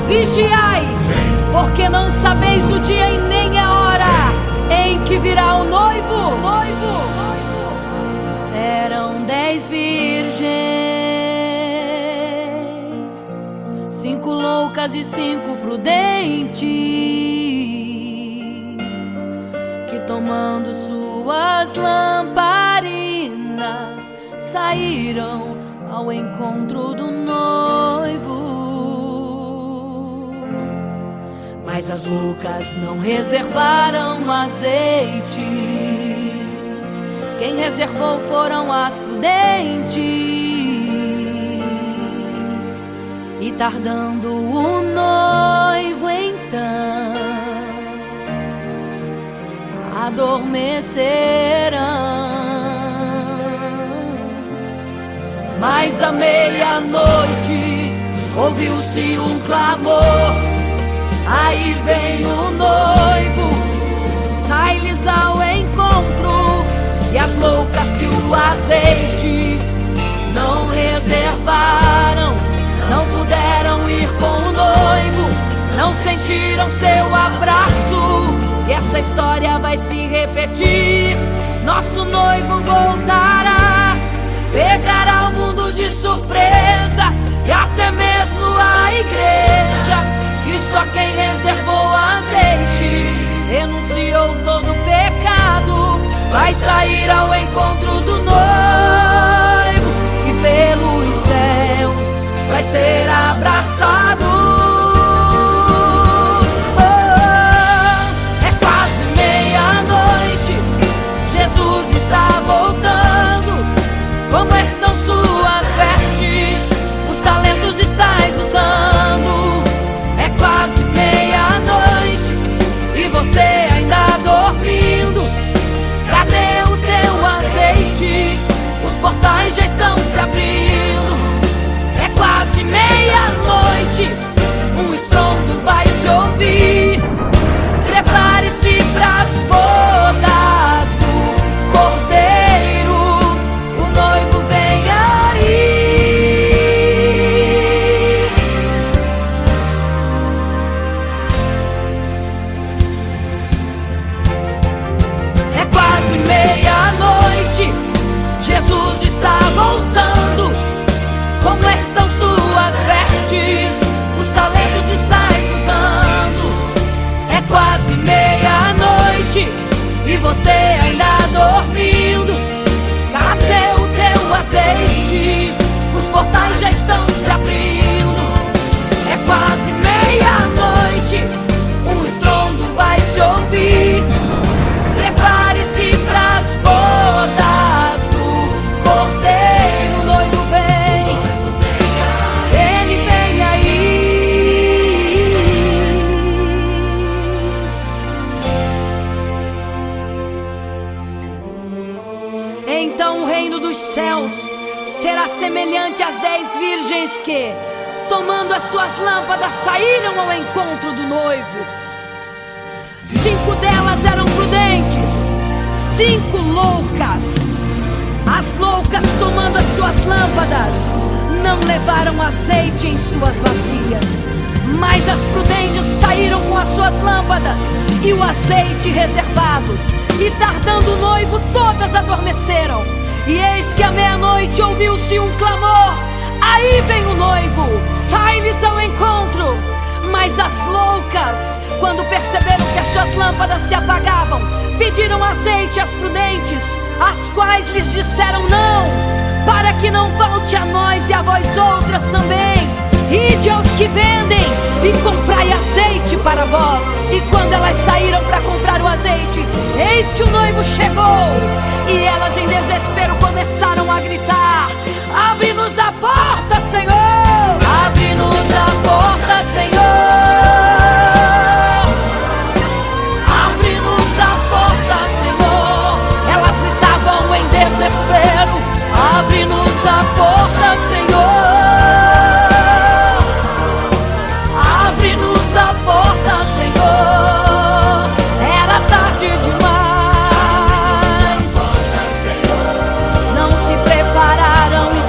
Vigiai, porque não sabeis o dia e nem a hora em que virá o noivo. Eram 10 virgens, 5 loucas e 5 prudentes, que tomando suas lamparinas saíram ao encontro do noivo. Mas as loucas não reservaram azeite. Quem reservou foram as prudentes. E tardando o noivo então, adormecerão. Mas à meia-noite ouviu-se um clamor: aí vem o noivo, sai-lhes ao encontro. E as loucas que o azeite não reservaram, não puderam ir com o noivo, não sentiram seu abraço. E essa história vai se repetir. Nosso noivo voltará, pegará o mundo de surpresa, e até mesmo a igreja. E só quem reservou azeite, renunciou todo o pecado, vai sair ao encontro do noivo, e pelos céus vai ser abraçado. É quase meia-noite, Jesus está voltando. Como estão suas vestes? Os talentos estais usando. É quase meia-noite e você ainda dormindo. Cadê o teu azeite? Os portais já estão se abrindo. É quase meia-noite, um estrondo vai se ouvir. Prepare-se pras bodas do Cordeiro, o noivo vem aí. É quase meia-noite, Jesus está voltando. Como estão suas vestes? Os talentos estais usando. É quase meia-noite e você ainda dormindo. Cadê o teu azeite? Os portais já estão se abrindo. É quase meia-noite, um estrondo vai se ouvir. Prepare-se pras bodas do Cordeiro, o noivo vem, ele vem aí. Então o reino dos céus será semelhante às 10 virgens que, tomando as suas lâmpadas, saíram ao encontro do noivo. 5 delas eram prudentes, 5 loucas. As loucas, tomando as suas lâmpadas, não levaram azeite em suas vasilhas. Mas as prudentes saíram com as suas lâmpadas e o azeite reservado. E tardando o noivo, todas adormeceram. E eis que à meia-noite ouviu-se um clamor: aí vem o noivo, sai-lhes ao encontro. Mas as loucas, quando perceberam que as suas lâmpadas se apagavam, pediram azeite às prudentes, as quais lhes disseram: não, para que não falte a nós e a vós outras também. Ide aos que vendem e comprai azeite para vós. E quando elas saíram para comprar o azeite, eis que o noivo chegou. E elas em desespero começaram a gritar: abre-nos a porta, Senhor! Abre-nos a porta, Senhor! Abre-nos a porta, Senhor! Elas gritavam em desespero: abre-nos a porta, Senhor! Abre-nos a porta, Senhor! Era tarde demais. Não se prepararam e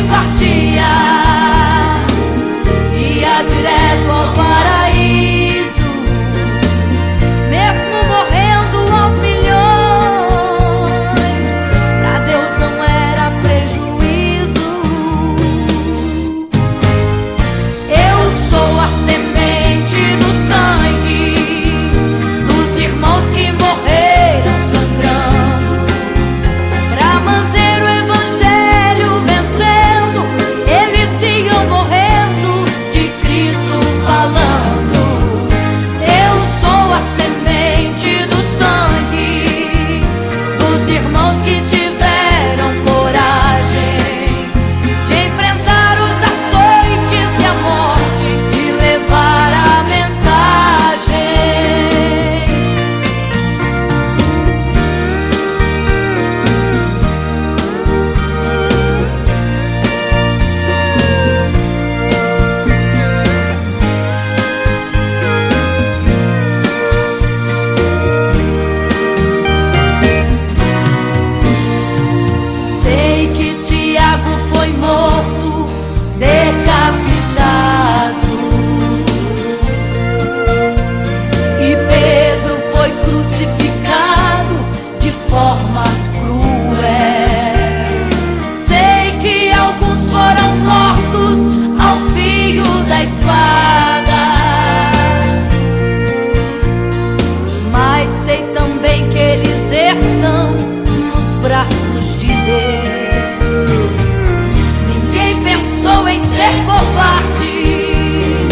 que partia, ia direto ao paraíso, mesmo morrendo aos milhões. Pra Deus não era prejuízo. Eu sou a semente do sangue dos irmãos que morreram sangrando pra manter o evangelho vencendo. Eles iam morrendo, de Cristo falando. Eu sou a semente do sangue dos irmãos que tiveram coragem de enfrentar os açoites e a morte e levar a mensagem. Sei que Tiago foi morto, decapitado, e Pedro foi crucificado de forma cruel. Sei que alguns foram mortos ao fio da espada, mas sei também que eles estão nos braços de Deus. Ninguém pensou em ser covarde,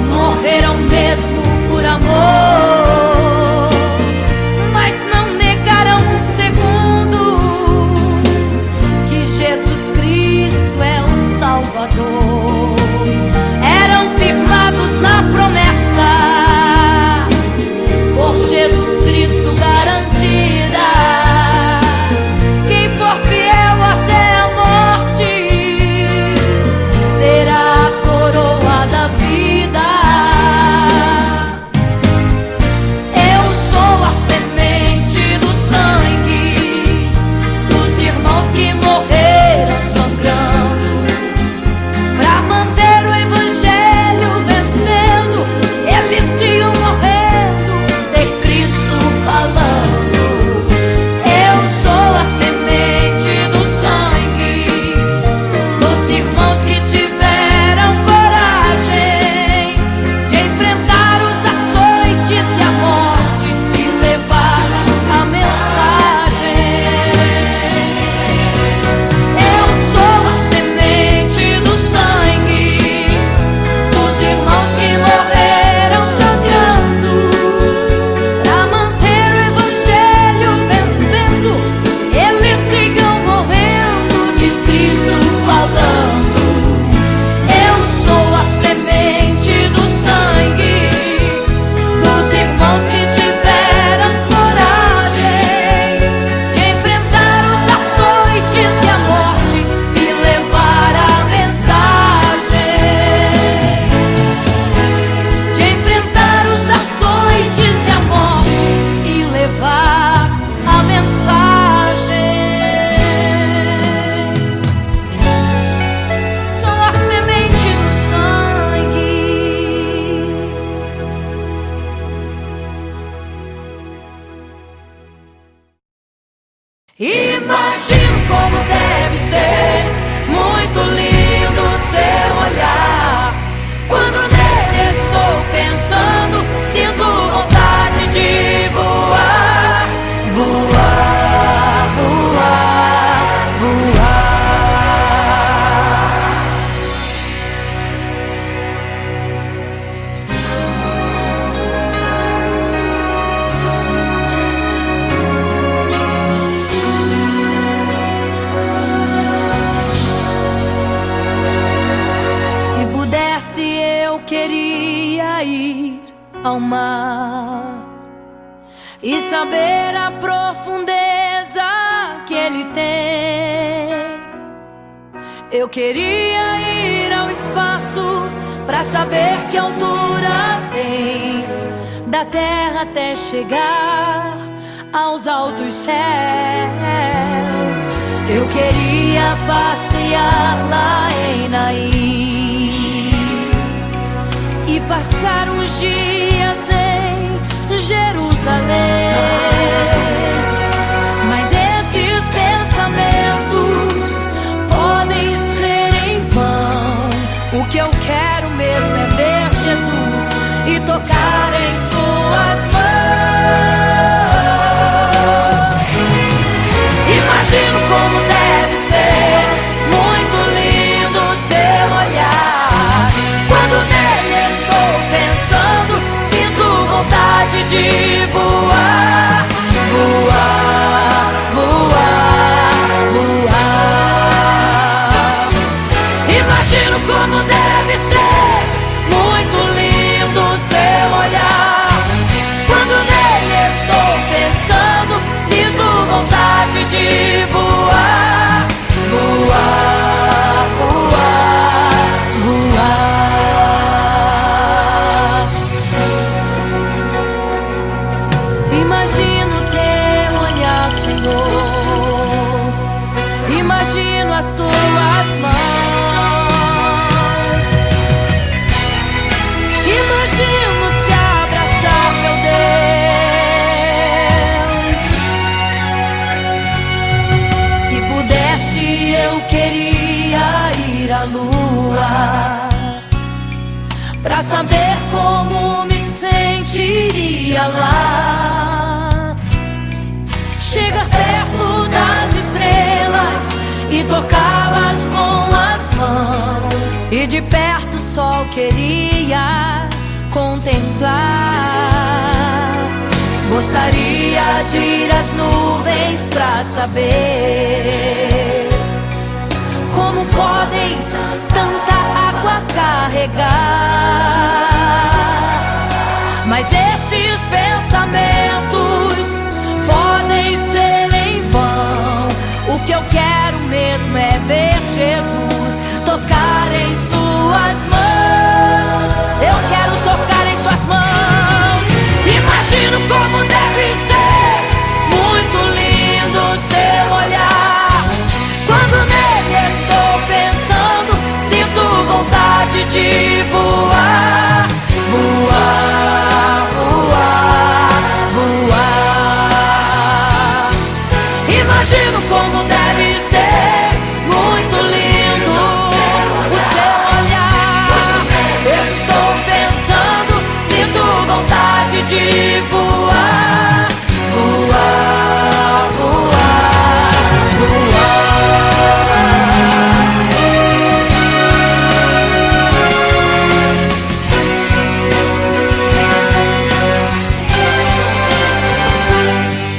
morreram mesmo por amor, mas não negaram um segundo que Jesus Cristo é o Salvador. Eram firmados na promessa, por Jesus Cristo garantida. Quem for fiel até a morte terá a coroa da vida. Eu sou a semente do sangue dos irmãos que morreram sangrando pra manter o evangelho vencendo. Eles iam morrendo, de Cristo falando. Eu sou a semente do sangue dos irmãos que tiveram coragem de enfrentar os açoites e a morte e levar a mensagem. Eu sou a semente do sangue dos irmãos que morreram sangrando pra manter o evangelho vencendo. Eles sigam morrendo, de Cristo falando. Eu sou a semente do sangue dos irmãos que tiveram coragem de enfrentar os açoites e a morte e levar a mensagem. De enfrentar os açoites e a morte e levar a mensagem. Sou a semente do sangue. Imagino como deve ser muito lindo seu olhar. Quando nele estou pensando, sinto vontade de voar, voar, voar, voar. Se pudesse, eu queria ir ao mar e saber a profundeza que ele tem. Eu queria ir ao espaço pra saber que altura tem, da terra até chegar aos altos céus. Eu queria passear lá em Naim e passar uns dias em Jerusalém. Mas esses pensamentos podem ser em vão. O que eu quero mesmo é ver Jesus e tocar em suas mãos. Imagino como deve ser muito lindo seu olhar. Quando nele estou pensando, sinto vontade de voar, voar, voar, voar. Imagino como deve ser muito lindo seu olhar. Quando nele estou pensando, sinto vontade de voar, voar, voar, voar. Imagino teu olhar, Senhor. Imagino as tuas mãos. Imagino te abraçar, meu Deus. Se pudesse, eu queria ir à lua pra saber como me sentiria lá. Chegar perto das estrelas e tocá-las com as mãos. E de perto só queria contemplar. Gostaria de ir às nuvens pra saber como podem tanta água carregar. Mas esses pensamentos podem ser em vão. O que eu quero mesmo é ver Jesus tocar em suas mãos. Eu quero tocar em suas mãos. Imagino como deve ser muito lindo seu olhar. Quando nele estou pensando, sinto vontade de voar, voar, voar, voar. Imagino como deve ser muito lindo o seu olhar. Estou pensando, sinto vontade de voar, voar, voar, voar.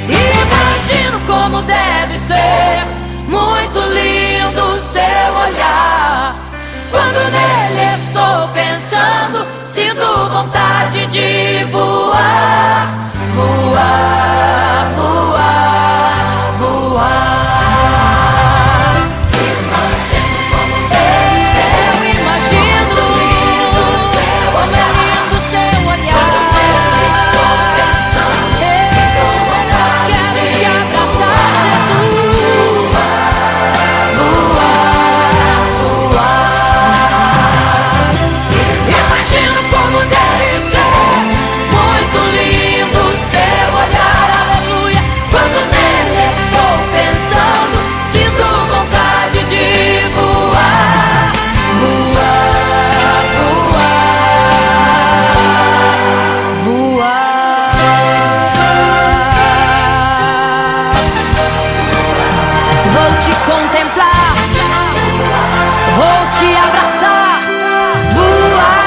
Imagino como deve ser muito lindo seu olhar. Quando nele estou pensando, sinto vontade de voar, voar, voar, voar. Imagino como deve ser, eu imagino como é lindo seu olhar. Estou pensando, sinto vontade de te abraçar, Jesus. Voar, voar. Imagino como deve ser muito lindo seu olhar, aleluia. Quando nele estou pensando, sinto vontade de voar, voar, voar, voar. Vou te contemplar, vou te abraçar, voar.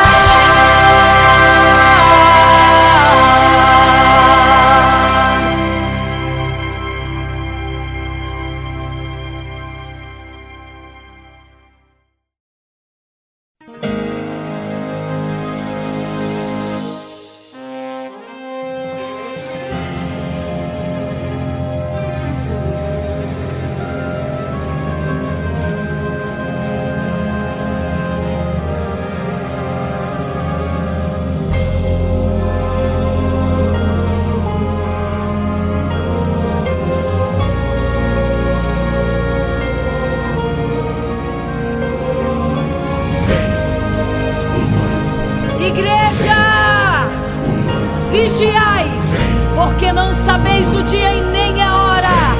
igreja, vigiai, porque não sabeis o dia e nem a hora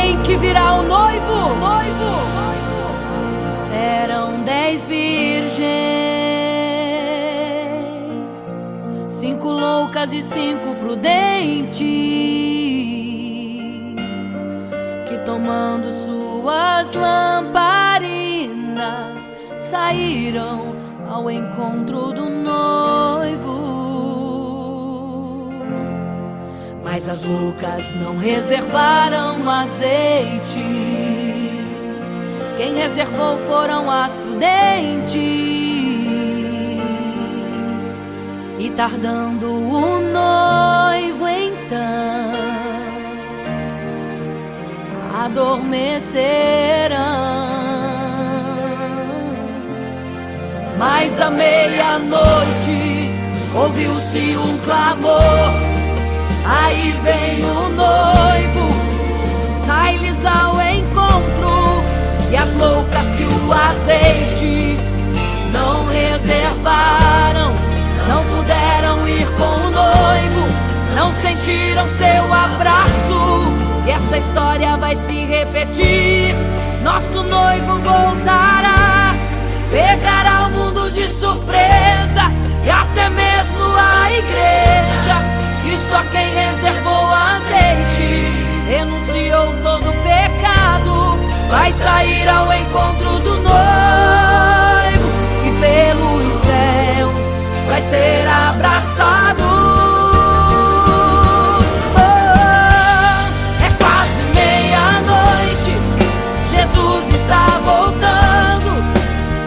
em que virá o noivo. Eram 10 virgens, 5 loucas e 5 prudentes, que tomando suas lamparinas saíram ao encontro do noivo. Mas as loucas não reservaram azeite. Quem reservou foram as prudentes. E tardando o noivo então, adormecerão. Mas à meia-noite ouviu-se um clamor: aí vem o noivo, sai-lhes ao encontro. E as loucas que o azeite não reservaram, não puderam ir com o noivo, não sentiram seu abraço. E essa história vai se repetir. Nosso noivo voltará, pegará o mundo de surpresa, e até mesmo a igreja. E só quem reservou azeite, renunciou todo pecado, vai sair ao encontro do noivo, e pelos céus vai ser abraçado. É quase meia-noite, Jesus está voltando.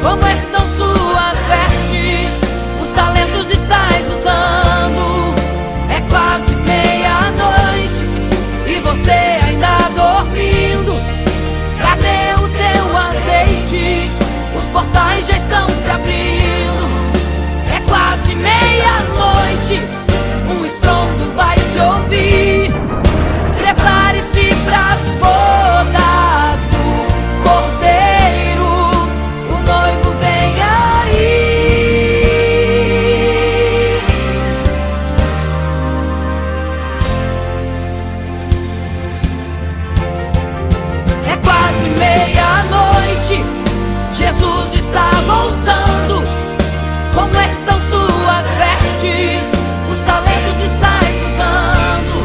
Como estão suas vestes? Os talentos estais usando. É quase meia-noite e você ainda dormindo. Cadê o teu azeite? Os portais já estão se abrindo. É quase meia-noite, um estrondo vai se ouvir. Prepare-se pras bodas do Cordeiro, o noivo vem aí. É quase meia-noite, Jesus está voltando. Como estão suas vestes? Os talentos estais usando.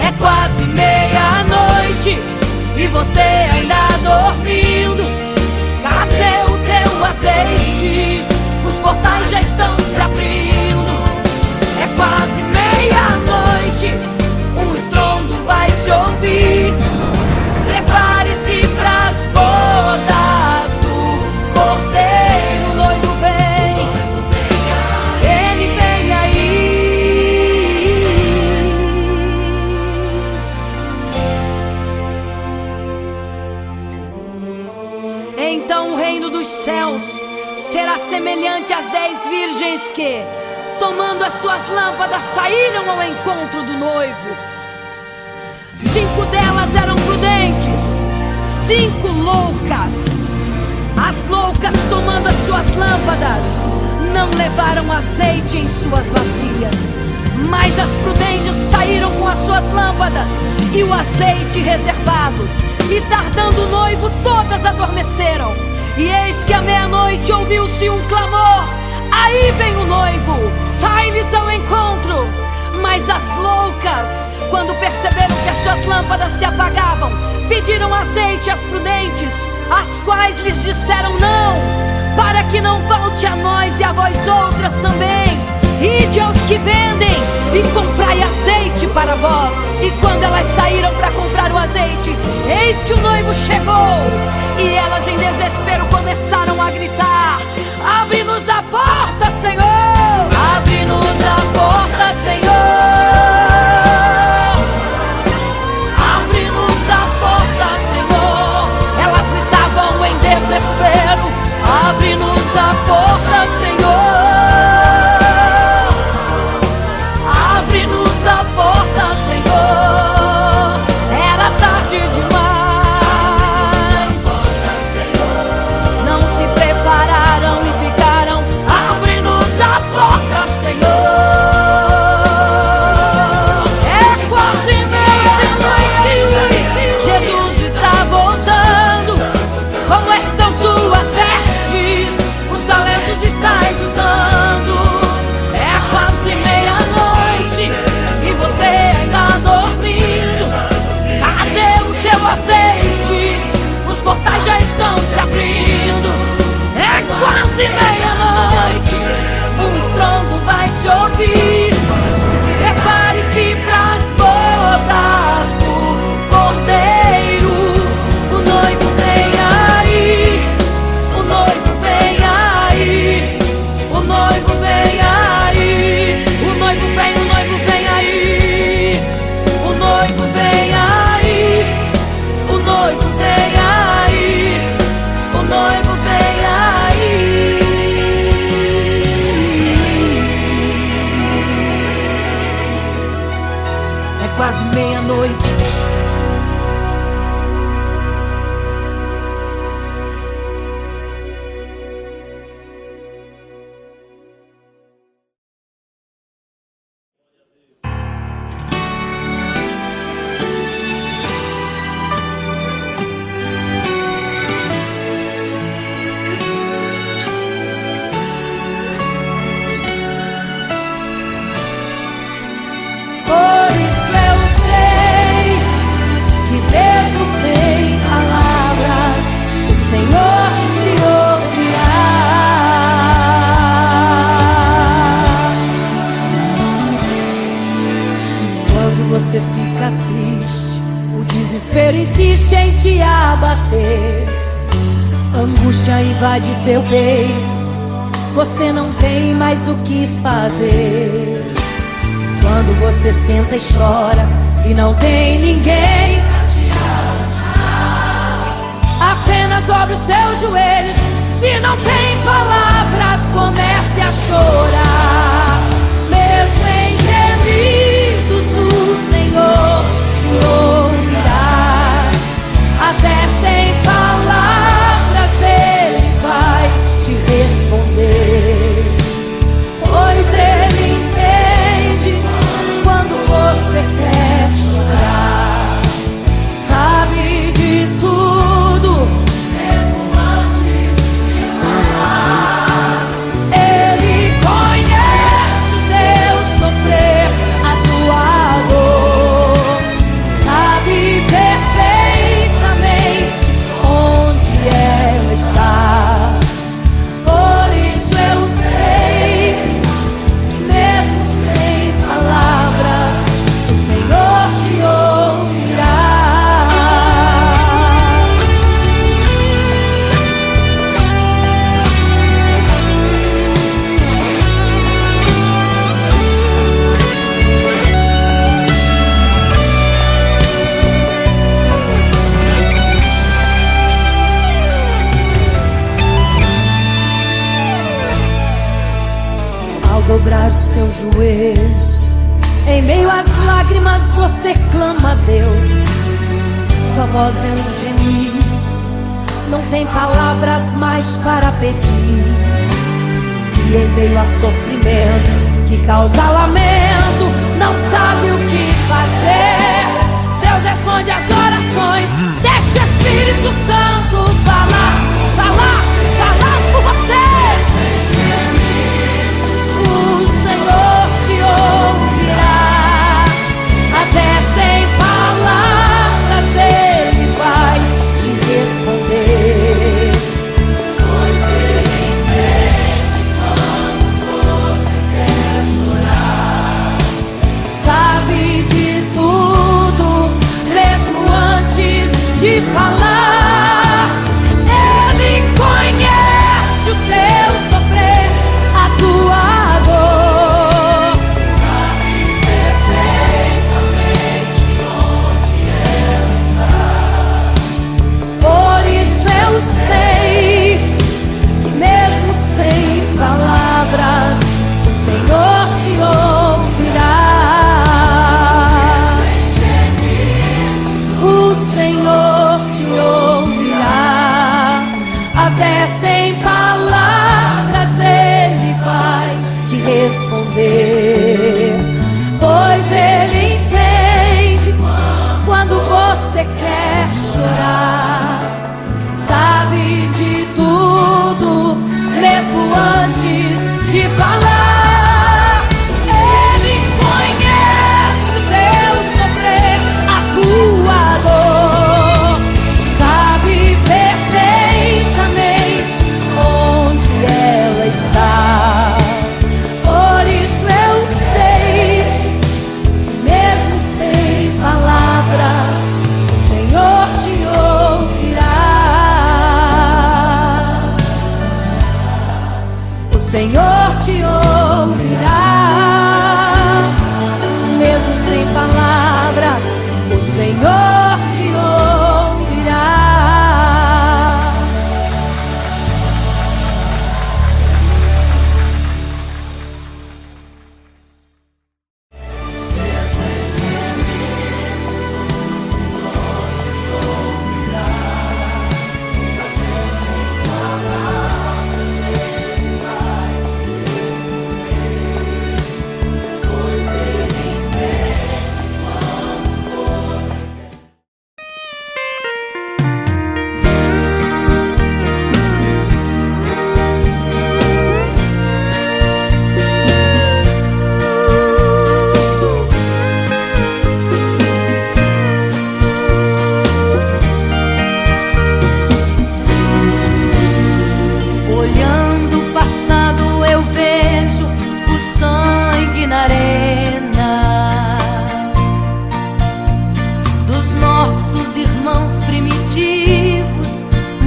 É quase meia-noite e você ainda dormindo. Cadê o teu azeite? Os portais já estão se abrindo. É quase meia-noite, um estrondo vai se ouvir. Prepare-se pras bodas do Cordeiro, o noivo vem, ele vem aí. Então o reino dos céus será semelhante às 10 virgens que, tomando as suas lâmpadas, saíram ao encontro do noivo. 5 delas eram prudentes, 5 loucas. As loucas, tomando as suas lâmpadas, não levaram azeite em suas vasilhas. Mas as prudentes saíram com as suas lâmpadas e o azeite reservado. E tardando o noivo, todas adormeceram. E eis que à meia-noite ouviu-se um clamor: aí vem o noivo, sai-lhes ao encontro. Mas as loucas, quando perceberam que as suas lâmpadas se apagavam, pediram azeite às prudentes, as quais lhes disseram: não, para que não falte a nós e a vós outras também. Ide aos que vendem e comprai azeite para vós. E quando elas saíram para comprar o azeite, eis que o noivo chegou. E elas em desespero começaram a gritar: abre-nos a porta, Senhor! Abre-nos a porta, Senhor! Abre-nos a porta, Senhor! Elas gritavam em desespero: abre-nos a porta, Senhor! Abre-nos a porta, Senhor! Era tarde demais. quase meia-noite, um estrondo vai se ouvir. Prepare-se pras bodas do Cordeiro. O noivo vem aí, o noivo vem aí, o noivo vem aí, o noivo vem, o noivo vem aí, o noivo vem aí, o noivo vem aí, o noivo vem aí. É quase meia-noite. Por isso eu sei que mesmo sem palavras o Senhor te ouvirá. Quando você fica triste, o desespero insiste em te abater, a angústia invade seu peito, você não tem mais o que fazer. Quando você senta e chora e não tem ninguém pra te ajudar, apenas dobre os seus joelhos. Se não tem palavras, comece a chorar. Mesmo em gemidos, o Senhor te ouvirá. Até sem palavras Ele vai te responder, pois Ele entende quando você quer chorar. Sabe de tudo, mesmo antes de falar. Ele conhece o teu sofrer, a tua dor. Sabe perfeitamente onde ela está. Por isso eu sei, mesmo sem palavras, o Senhor te ouvirá. Ao dobrar os seus joelhos, em meio às lágrimas você clama a Deus. Sua voz é um gemido, não tem palavras mais para pedir. E em meio a sofrimento que causa lamento, não sabe o que fazer. Deus responde às orações. Deixa o Espírito Santo falar, falar, falar por você. O Senhor te ouvirá. Até sem palavras Ele vai te responder, pois Ele entende quando você quer chorar. Sabe de tudo, mesmo antes de falar. Ele conhece o teu sofrer, a tua dor. Sabe perfeitamente onde ela está. Por isso eu sei que mesmo sem palavras o Senhor te ouvirá. O Senhor te ouvirá. Até sem palavras Ele vai te responder, pois Ele entende quando você quer chorar. Sabe de tudo, mesmo antes de falar. Ele conhece o teu sofrer, a tua dor. Sabe perfeitamente onde Senhor te ouvirá, mesmo sem palavras, o Senhor te ouvirá.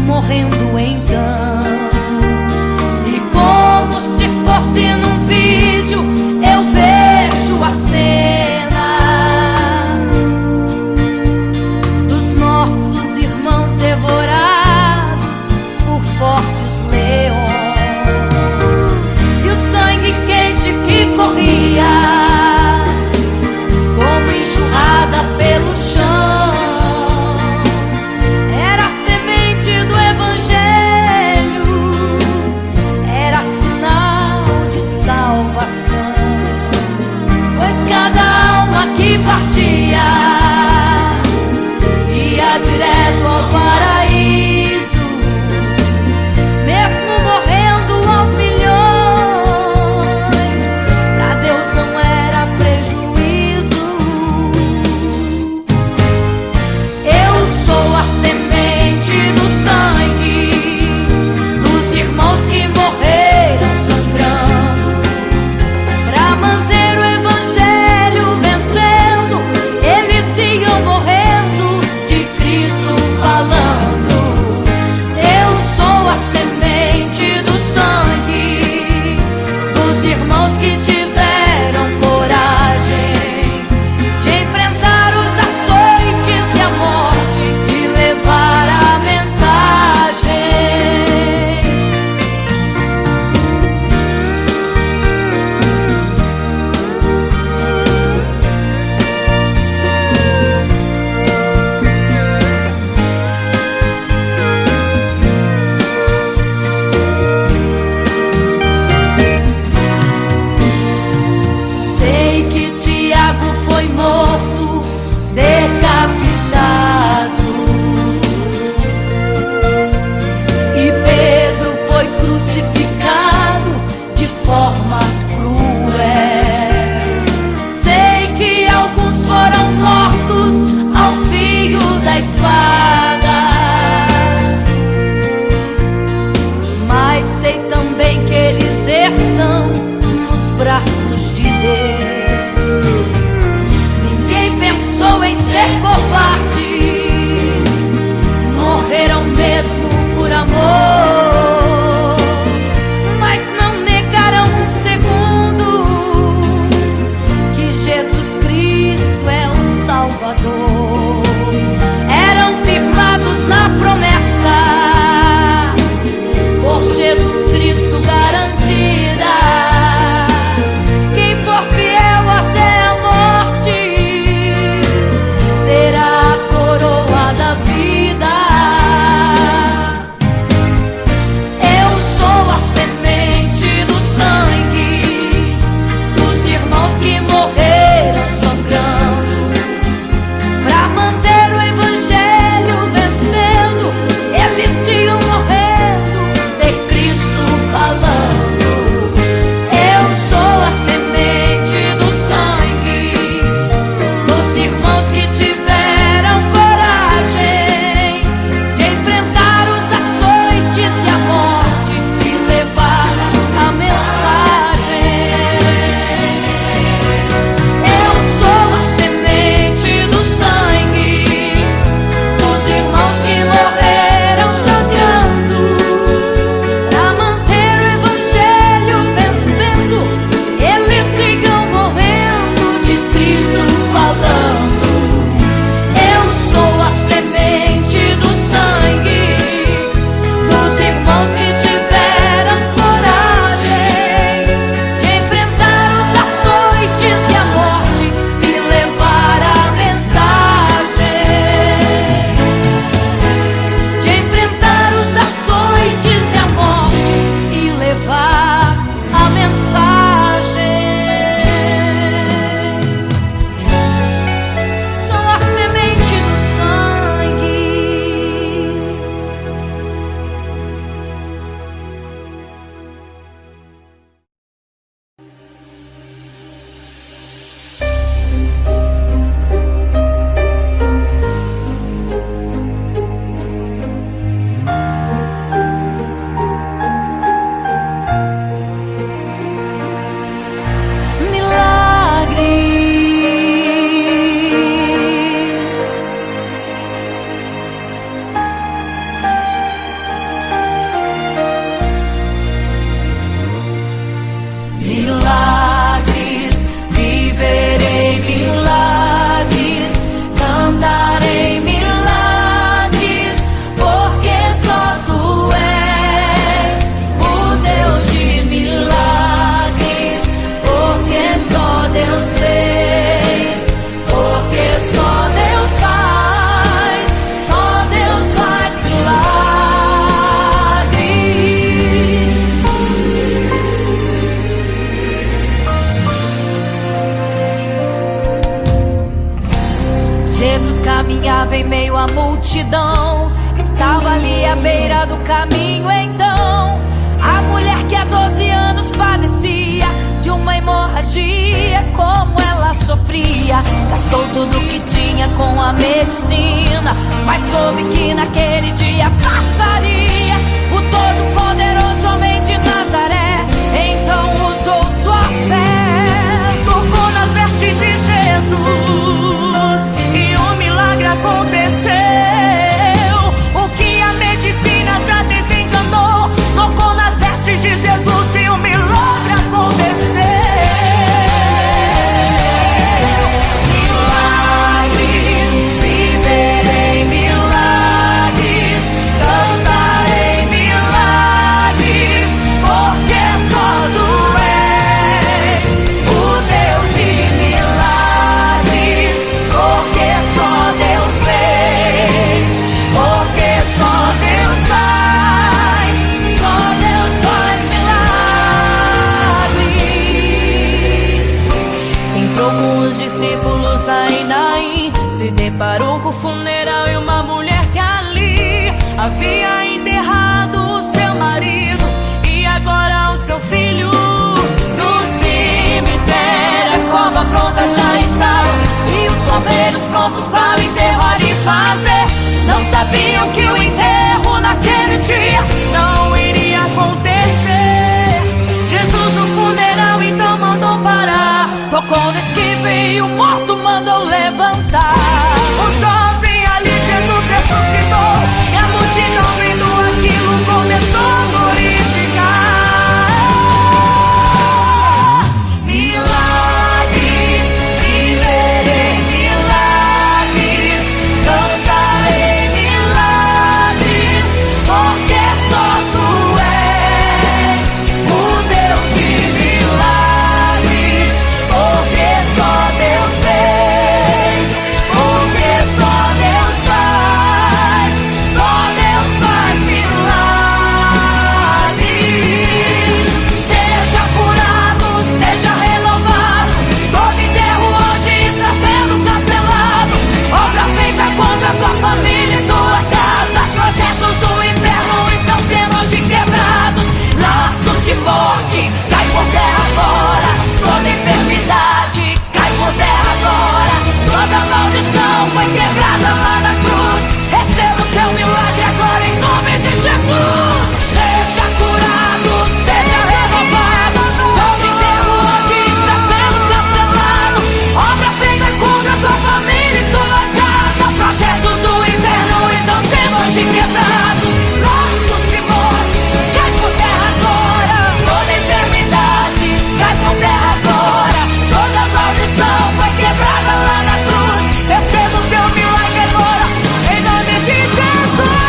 Morrendo então, e como se fosse num vídeo, eu vejo a cena dos nossos irmãos devorados por fortes leões, e o sangue quente que corria como enxurrada pelo chão. Partia, ia direto ao paraíso, mesmo morrendo aos milhões, pra Deus não era prejuízo. Eu sou a semente do sangue dos irmãos que morreram sangrando pra manter o evangelho vencendo. Eles iam morrendo de Cristo falando. Eu sou a semente do sangue dos irmãos que tiveram coragem de enfrentar os açoites e a morte e levar a mensagem. Sei que Tiago foi morto, decapitado, e Pedro foi crucificado de forma cruel. Sei que alguns foram mortos ao fio da espada, mas sei também que eles estão nos braços de Deus. Ninguém pensou em ser covarde, morreram mesmo por amor, mas não negaram um segundo que Jesus Cristo é o Salvador. Eram firmados na promessa, por Jesus Cristo garantida. Quem for em meio à multidão. Estava ali à beira do caminho então a mulher que há 12 anos padecia de uma hemorragia. Como ela sofria, gastou tudo que tinha com a medicina, mas soube que naquele dia passaria o todo-poderoso homem de Nazaré. Então usou sua fé, tocou nas vestes de Jesus e um milagre aconteceu. O que a medicina já desenganou, tocou nas vestes de Jesus e um milagre aconteceu. Milagres, viverei milagres, cantarei milagres, porque só tu és o Deus de milagres, porque só Deus fez, porque só Deus faz milagres. Entrou com os discípulos aí Naim, se deparou com o funeral e uma mulher que ali havia enterrado o seu marido e agora o seu filho. No cemitério a cova pronta já estava e os bombeiros prontos para o enterro ali fazer. Não sabiam que o enterro naquele dia não iria acontecer. Jesus no funeral então mandou parar, tocou no esquife e o morto mandou levantar. o jovem ali Jesus ressuscitou e a multidão vendo aquilo começou a glorificar. Milagres, viverei milagres, cantarei milagres, porque só tu és o Deus de milagres, porque só Deus fez, porque só Deus faz milagres. Seja curado, seja renovado, todo enterro hoje está sendo cancelado. Obra feita contra tua família e tua casa, projetos do inferno estão sendo hoje quebrados. Laços de morte cai por terra agora, toda enfermidade cai por terra agora, toda maldição foi quebrada lá na cruz. Receba o teu milagre agora em nome de Jesus. Seja curado, seja renovado, todo enterro hoje está sendo cancelado. Obra feita contra tua família e tua casa, projetos do inferno estão sendo hoje quebrados. Laços de morte cai por terra agora, toda enfermidade cai por terra agora, toda maldição foi quebrada lá na cruz. Receba o teu milagre agora em nome de Jesus.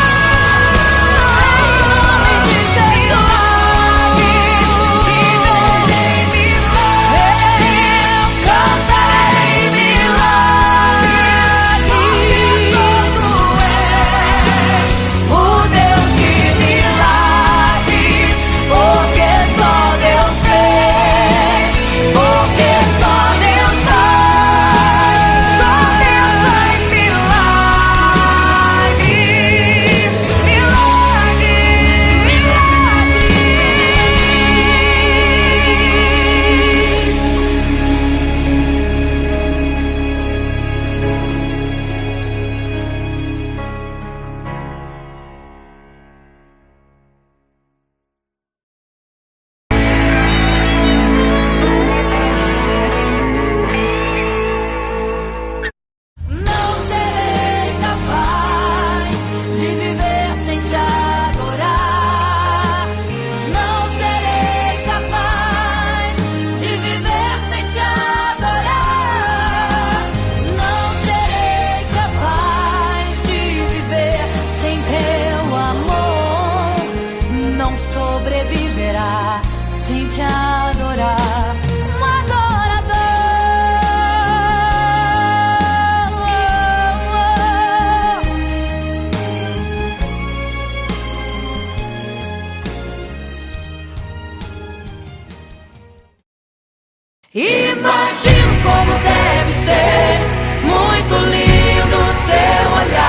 Imagino como deve ser, muito lindo seu olhar.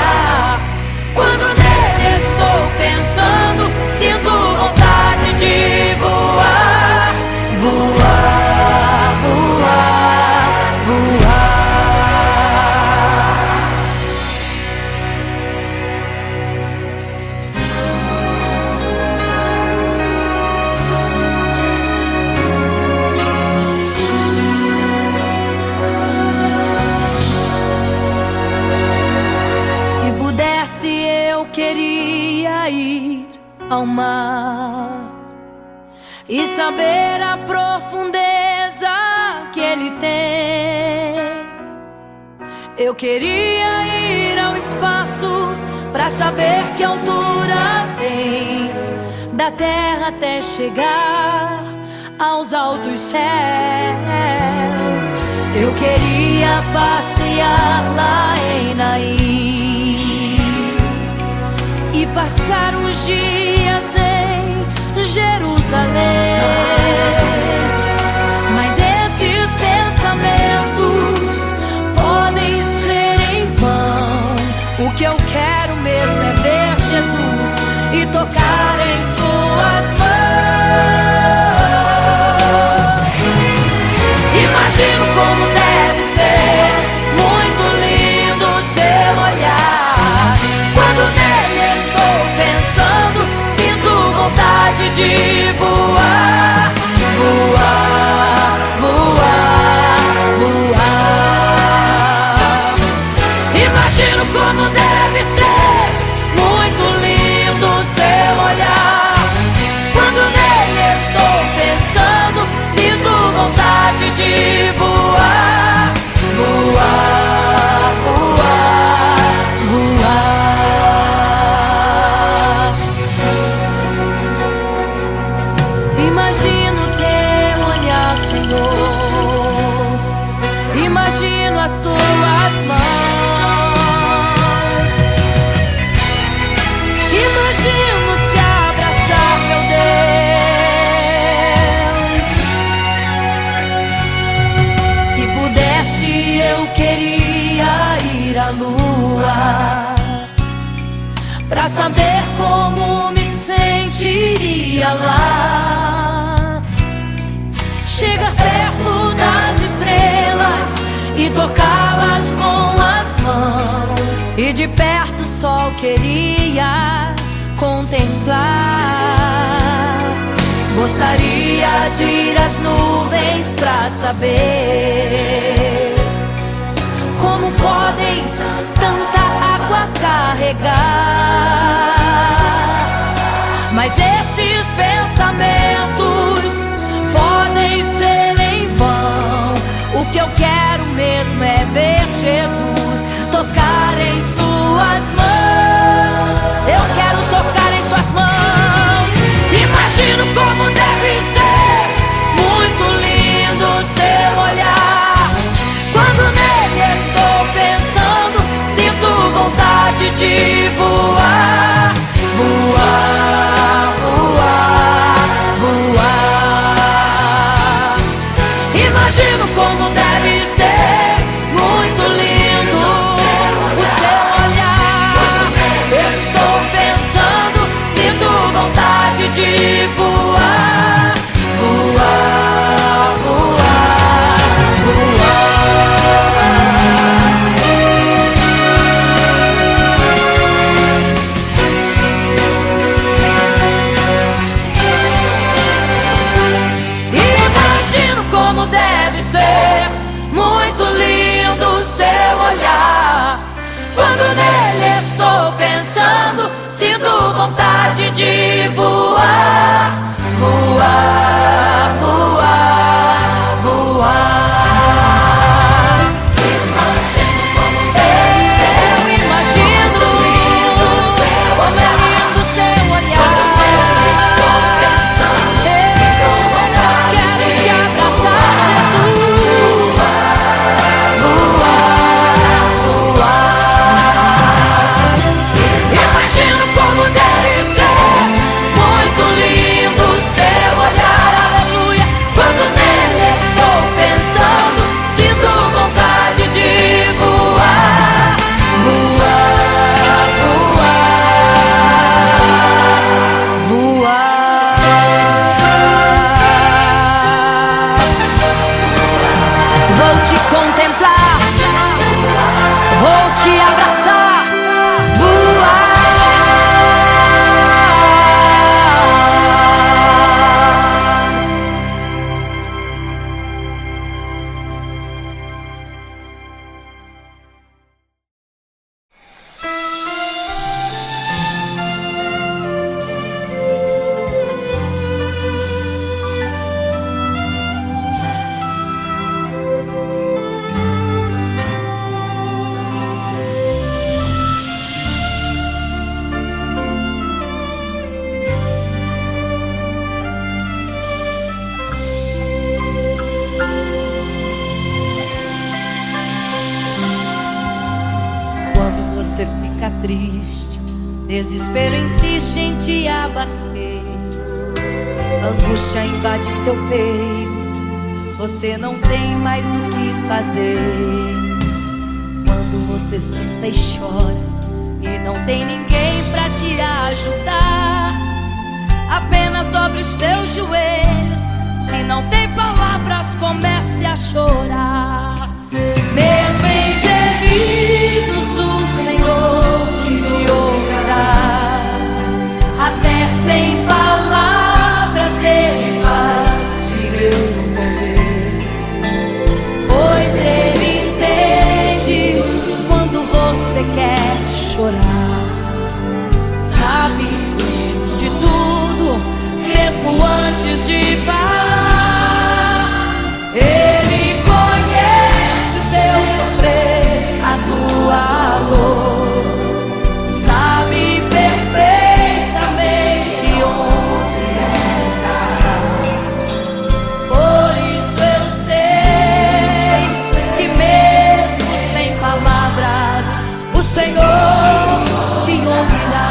pensando, sinto vontade de voar, voar, voar, voar. Se pudesse, eu queria ir ao mar e saber a profundeza que ele tem. Eu queria ir ao espaço pra saber que altura tem, da terra até chegar aos altos céus. Eu queria passear lá em Naim e passar uns dias em Jerusalém. Mas esses pensamentos podem ser em vão. O que eu quero mesmo é ver Jesus e tocar em suas mãos. Imagino como deve ser muito lindo seu olhar. Quando nele estou pensando, sinto vontade de voar, voar, voar, voar. Imagino como deve ser muito lindo seu olhar. Quando nele estou pensando, sinto vontade de voar, voar, voar, voar. Imagino teu olhar, Senhor. Imagino as tuas mãos. Imagino te abraçar, meu Deus. Se pudesse, eu queria ir à lua pra saber como me sentiria lá. Chegar perto das estrelas e tocá-las com as mãos, e de perto só queria contemplar. Gostaria de ir às nuvens pra saber como podem tanta água carregar. Mas esses pensamentos podem ser em vão. O que eu quero mesmo é ver Jesus tocar em suas mãos. Eu quero tocar em suas mãos. Imagino como deve ser muito lindo seu olhar. Quando nele estou pensando, sinto vontade de voar, voar, voar, voar. Imagino como deve ser muito lindo o seu olhar. Estou pensando, sinto vontade de voar, voar, voar, voar. Imagino como deve ser muito lindo seu olhar. Quando nele estou pensando, sinto vontade de voar, voar, voar, voar. Imagino como deve ser, eu imagino como é lindo seu olhar. Estou pensando, sinto vontade, quero te abraçar, Jesus. Voar, voar. Imagino como deve ser muito triste, desespero insiste em te abater, angústia invade seu peito, você não tem mais o que fazer. Quando você senta e chora e não tem ninguém pra te ajudar, apenas dobre os seus joelhos. Se não tem palavras, comece a chorar. Mesmo em gemidos o Senhor te ouvirá. Até sem palavras Ele vai te responder, pois Ele entende quando você quer chorar. Sabe de tudo, mesmo antes de falar. Ele conhece o teu sofrer, a tua dor, sabe perfeitamente onde está. Por isso eu sei que mesmo sem palavras o Senhor te ouvirá.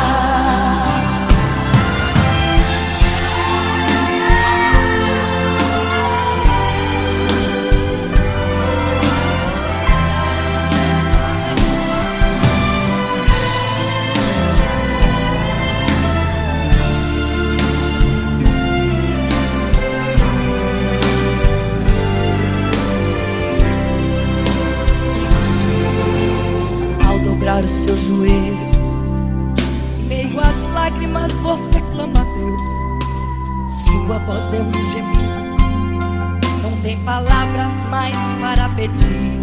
Os seus joelhos, em meio às lágrimas você clama a Deus. Sua voz é um gemido, não tem palavras mais para pedir.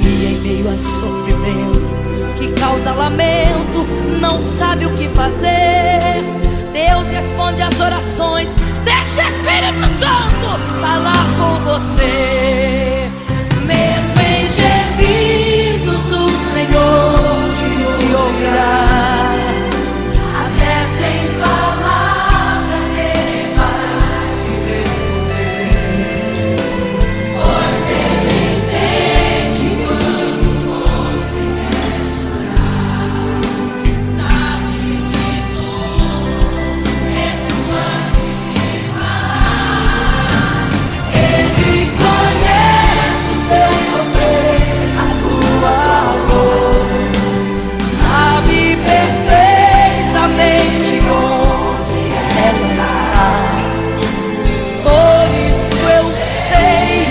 E em meio a sofrimento que causa lamento, não sabe o que fazer. Deus responde às orações, deixa o Espírito Santo falar com você. Mesmo em gemidos o Senhor te ouvirá. Até sem palavras Ele vai te responder, pois Ele entende quando você quer chorar. Sabe de tudo, mesmo antes de falar. Ele conhece o teu sofrer, a tua dor, sabe perfeitamente onde ela está. Por isso eu sei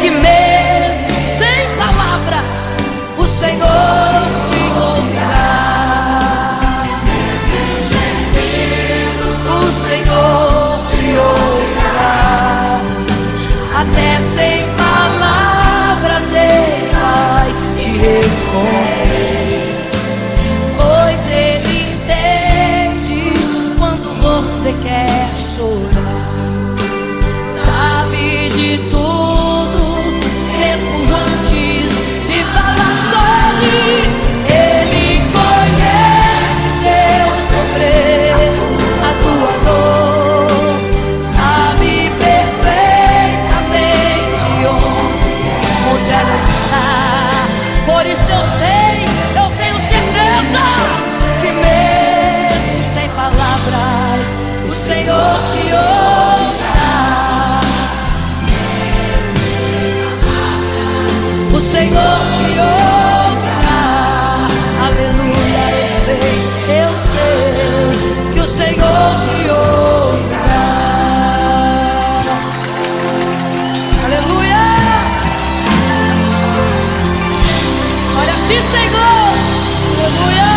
que mesmo sem palavras o Senhor te ouvirá. O Senhor te ouvirá. Até sem palavras Ele vai te responder, pois Ele entende quando você quer chorar. Sabe de tudo, mesmo antes de falar sobre. Ele conhece teu sofrer, a tua dor, sabe perfeitamente onde ela está. Por isso eu sei, eu tenho certeza que mesmo sem palavras o Senhor te ouvirá. O Senhor te ouvirá. Aleluia, eu sei que o Senhor te ouvirá. Aleluia. Olha a ti, Senhor. Aleluia.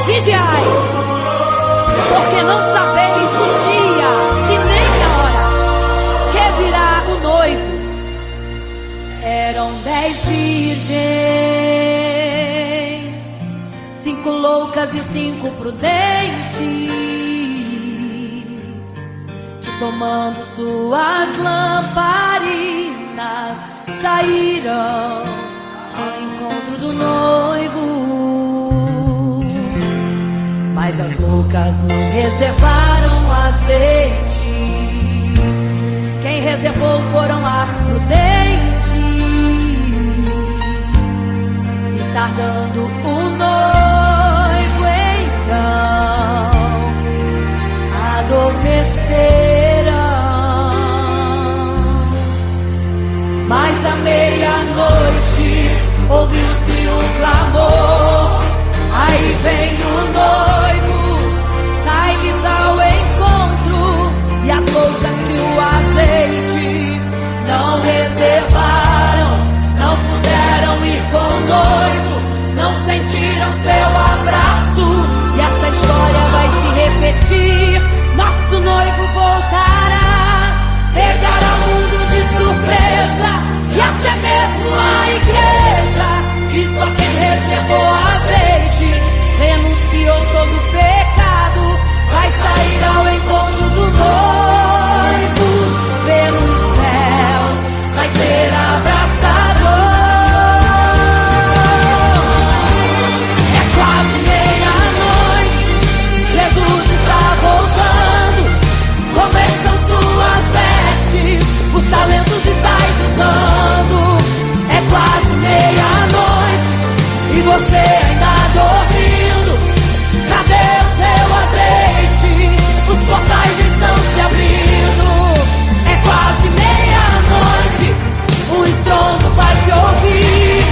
Vigiai, porque não sabeis o dia e nem a hora que virá o noivo. virgens, 5 loucas e 5 prudentes, que tomando suas lamparinas saíram ao encontro do noivo. Mas as loucas não reservaram azeite, quem reservou foram as prudentes. E tardando o noivo então adormeceram. Mas à meia-noite ouviu-se um clamor, aí vem o noivo, sai-lhes ao encontro. E as loucas que o azeite não reservaram, não puderam ir com o noivo, não sentiram seu abraço. E essa história vai se repetir, nosso noivo voltará, pegará o mundo de surpresa e até mesmo a igreja. E só quem reservou azeite, renunciou todo o pecado, vai sair ao encontro do noivo. Pelos céus vai ser abraçador. É quase meia-noite, Jesus está voltando. Como estão suas vestes? Os talentos estáis usando. É quase meia-noite e você ainda dormindo. Cadê o teu azeite? Os portais já estão se abrindo. É quase meia-noite, o estrondo vai se ouvir.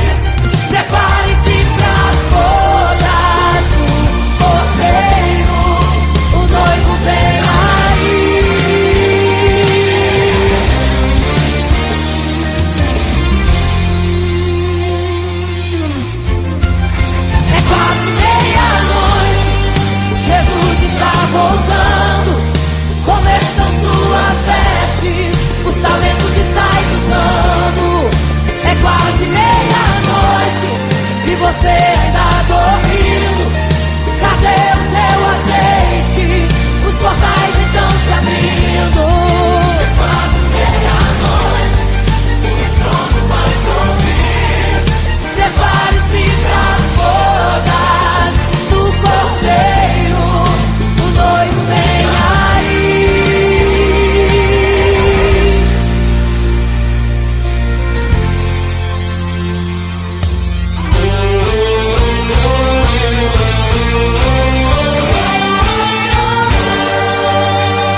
Prepare-se pras bodas do cordeiro, o noivo vem aí. É quase meia-noite, Jesus está voltando. Como estão suas vestes? Os talentos estáis usando. É quase meia-noite e você ainda dormindo. Cadê o teu azeite? Os portais estão se abrindo. É quase meia-noite, o estrondo vai se ouvir. Prepare-se pras bodas do cordeiro, o noivo vem aí.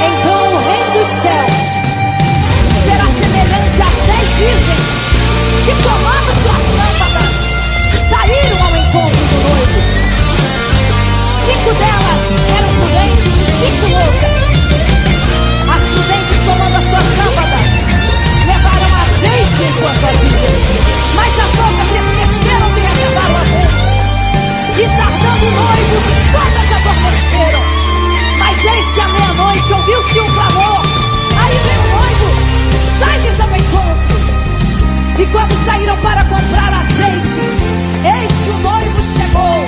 Então o reino dos céus será semelhante às 10 virgens que, tomando suas lâmpadas, saíram ao encontro do noivo. 5 delas eram prudentes e 5 loucas. As prudentes, tomando as suas lâmpadas, levaram azeite em suas vasilhas, mas as loucas se esqueceram de reservar o azeite. E tardando o noivo, todas adormeceram. Mas eis que à meia-noite ouviu-se um clamor, aí vem o noivo, sai-lhes ao encontro. E quando saíram para comprar azeite, eis que o noivo chegou.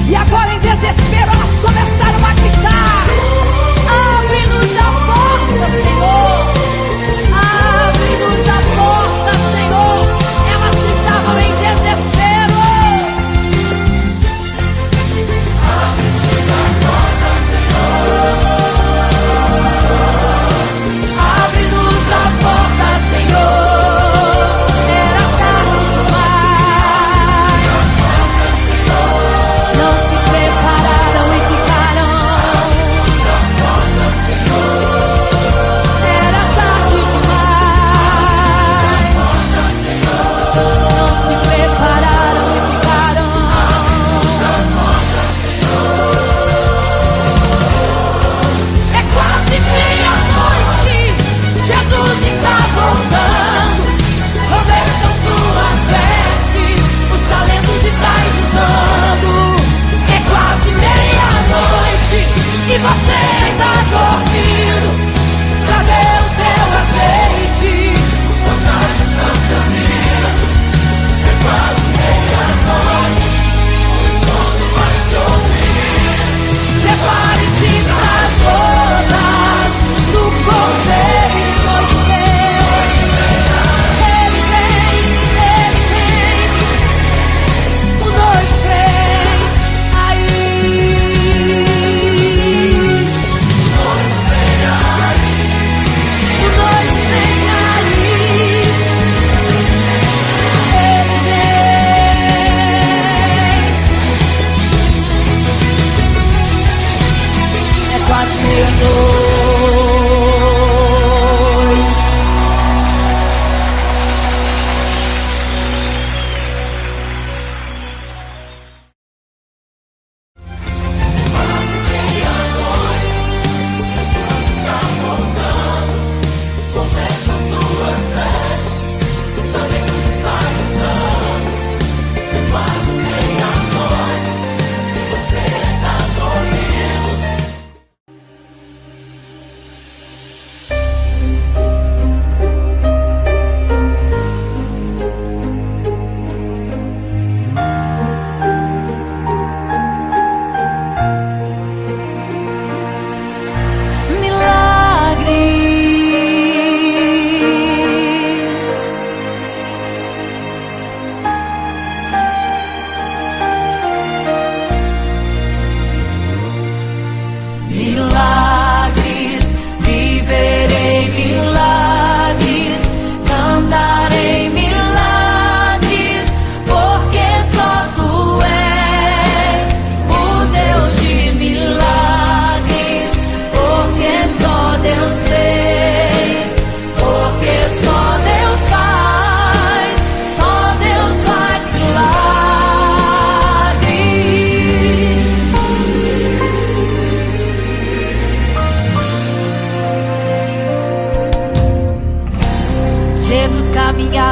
E agora em desespero elas começaram a gritar: abre-nos a porta, Senhor! Abre-nos a porta, Senhor! Elas gritavam em desespero. Abre-nos a porta, Senhor! Abre-nos a porta, Senhor! Era tarde demais. Não se prepararam e ficaram. Era tarde demais. Não se prepararam e ficaram. É quase meia-noite, Jesus está voltando. Como estão suas vestes? Os talentos estáis usando. É quase meia-noite e você ainda dormindo. Cadê o teu azeite? Os portais estão se abrindo. É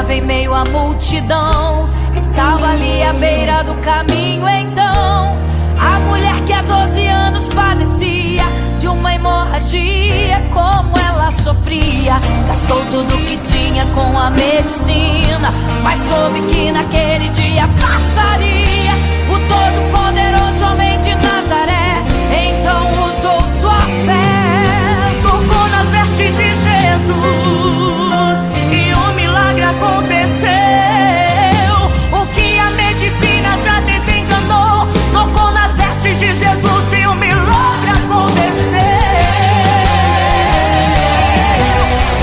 andava em meio à multidão, estava ali à beira do caminho. Então a mulher que há 12 anos padecia de uma hemorragia, como ela sofria, gastou tudo que tinha com a medicina, mas soube que naquele dia passaria o todo-poderoso homem de Nazaré. Então usou sua fé, tocou nas vestes de Jesus e um milagre aconteceu. O que a medicina já desenganou, tocou nas vestes de Jesus e um milagre aconteceu.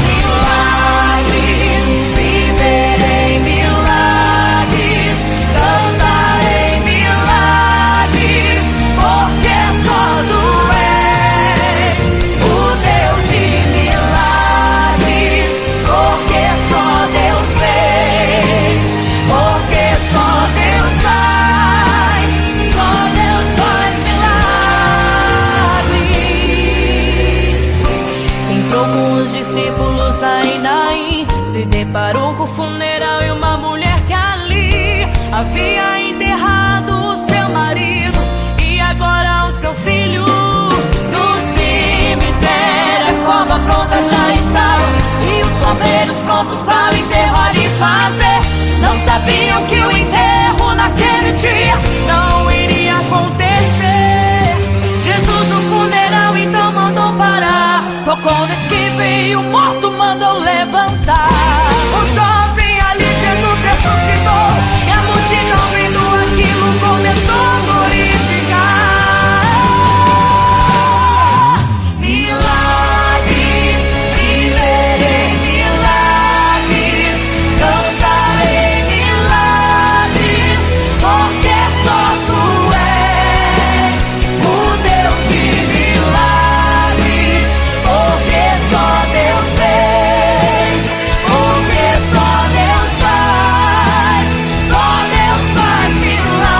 Milagres, viverei milagres, cantarei milagres, porque só tu és o Deus de milagres, porque só Deus fez, porque só Deus faz milagres. Entrou com os discípulos lá em Naim, se deparou com o funeral e uma mulher que ali havia enterrado o seu marido e agora o seu filho. No cemitério a cova pronta já estava e os coveiros prontos para o enterro ali fazer. Não sabiam que o enterro naquele dia não iria acontecer. Jesus no funeral então mandou parar, tocou no esquife e o morto mandou levantar. o jovem ali Jesus ressuscitou e a multidão vendo aquilo começou a glorificar. Milagres, viverei milagres, cantarei milagres, porque só tu és o Deus de milagres, porque só Deus fez, porque só Deus faz milagres.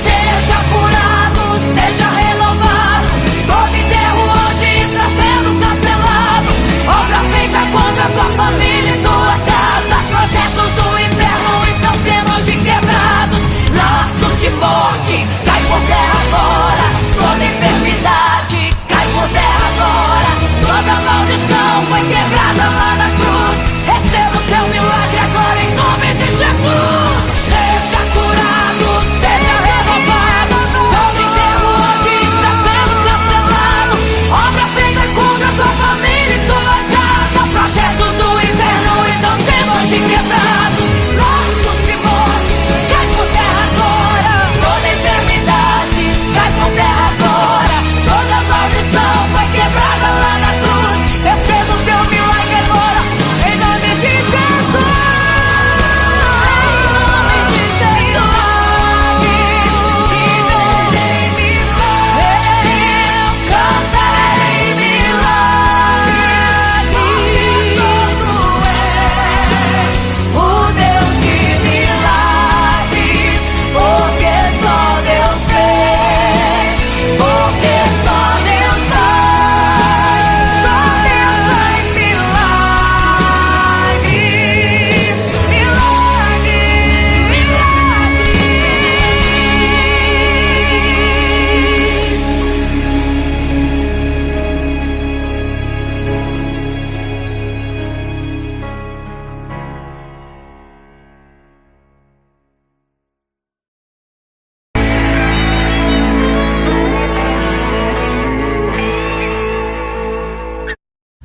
Seja curado, seja renovado, todo enterro hoje está sendo cancelado. Obra feita contra tua família e tua casa, projetos do inferno estão sendo hoje quebrados. Laços de morte cai por terra agora, toda enfermidade cai por terra agora, toda maldição foi quebrada lá na cruz. Receba o teu milagre agora em nome de Jesus. Seja curado, seja renovado, todo enterro hoje está sendo cancelado. Obra feita contra tua família e tua casa, projetos do inferno estão sendo hoje quebrados. Laços de morte cai por terra agora, toda enfermidade cai por terra agora, toda maldição foi quebrada lá na cruz. Receba o teu milagre agora em nome de Jesus.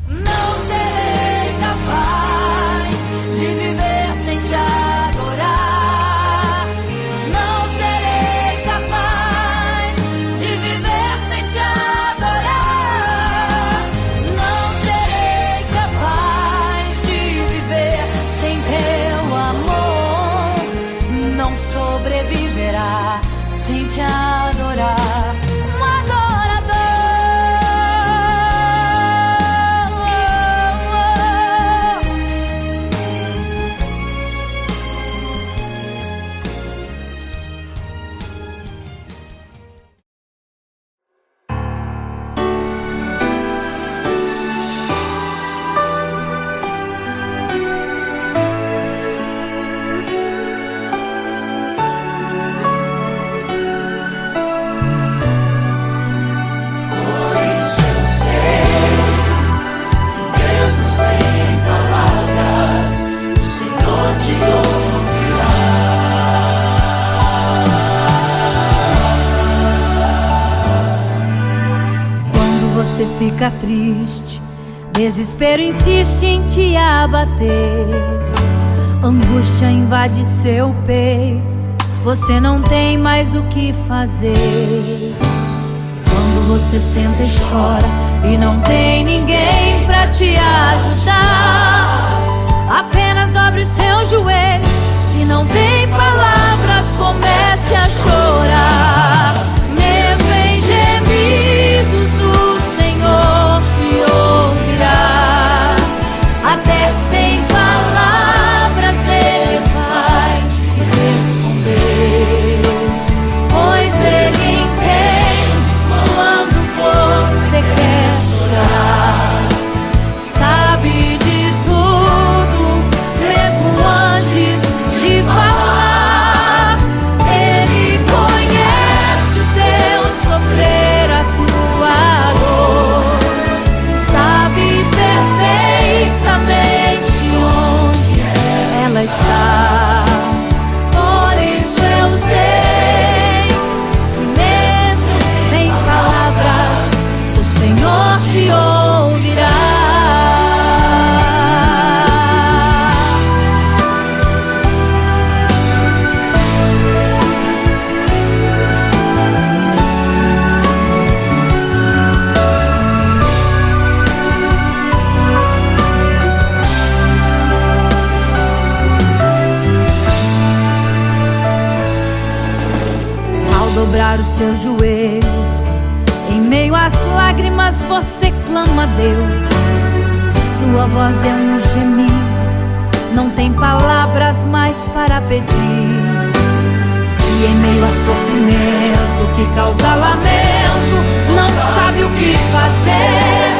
Não serei capaz de viver sem te adorar. Não serei capaz de viver sem te adorar. Não serei capaz de viver sem teu amor. Não sobreviverá sem te adorar. Um adorador. você fica triste, desespero insiste em te abater, angústia invade seu peito, você não tem mais o que fazer. Quando você senta e chora e não tem ninguém pra te ajudar, apenas dobre os seus joelhos. Se não tem palavras, comece a chorar. Mesmo em gemidos, o Senhor te ouvirá. Até sem palavras Ele vai te responder, pois Ele entende quando você quer chorar. Sabe de tudo, mesmo antes de falar. Ele conhece o teu sofrer, a tua dor. Sabe perfeitamente onde ela está. Por isso eu sei que mesmo sem palavras o Senhor te ouvirá. Ao dobrar os seus joelhos, em meio às lágrimas você clama a Deus. Sua voz é um gemido, não tem palavras mais para pedir. E em meio a sofrimento que causa lamento, não sabe o que fazer.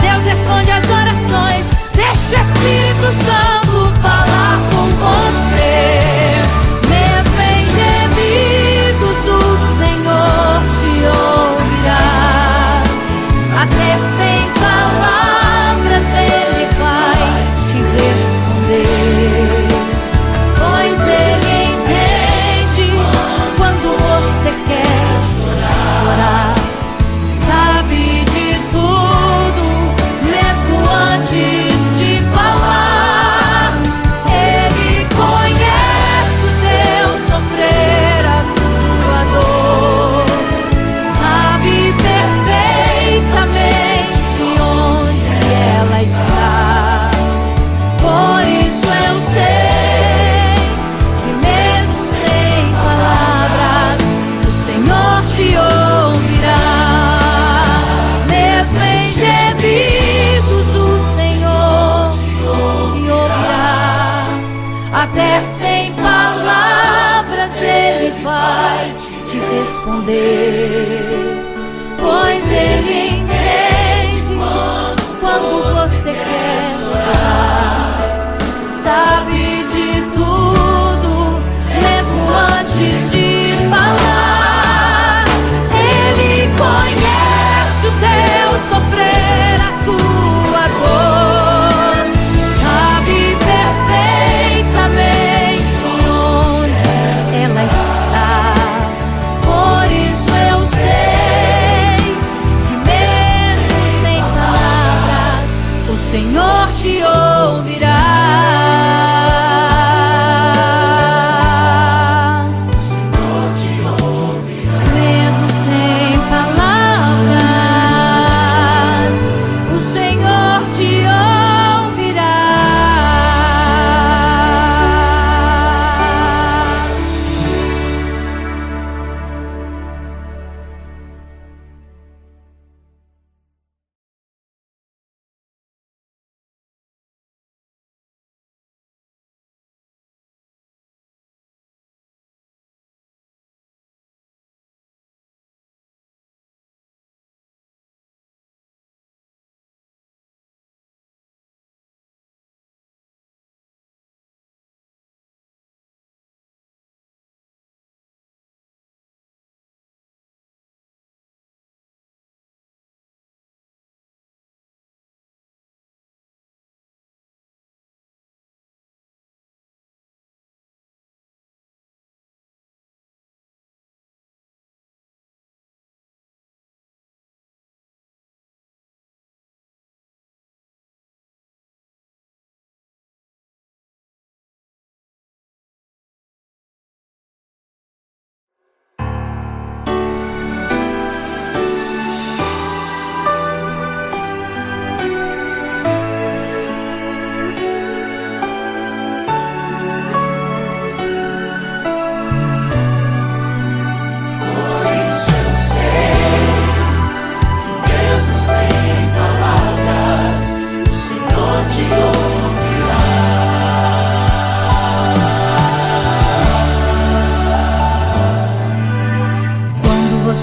Deus responde às orações, deixa o Espírito Santo falar com você. Mesmo em gemidos o Senhor te ouvirá. Até sem palavras Ele vai te responder, pois Ele entende quando você quer chorar. Sabe de tudo, mesmo antes de falar. Ele conhece o teu sofrer, a tua dor. Sabe perfeitamente onde ela está. Por isso eu sei que mesmo sem palavras o Senhor te ouvirá. Mesmo em gemidos o Senhor te ouvirá. Até sem palavras Ele vai te responder, pois Ele entende quando você quer chorar. Sabe de tudo, mesmo antes de falar. Ele conhece o teu sofrer, a tua dor. Sabe perfeitamente onde ela está. Por isso eu sei que mesmo sem palavras o Senhor te ouvirá. O Senhor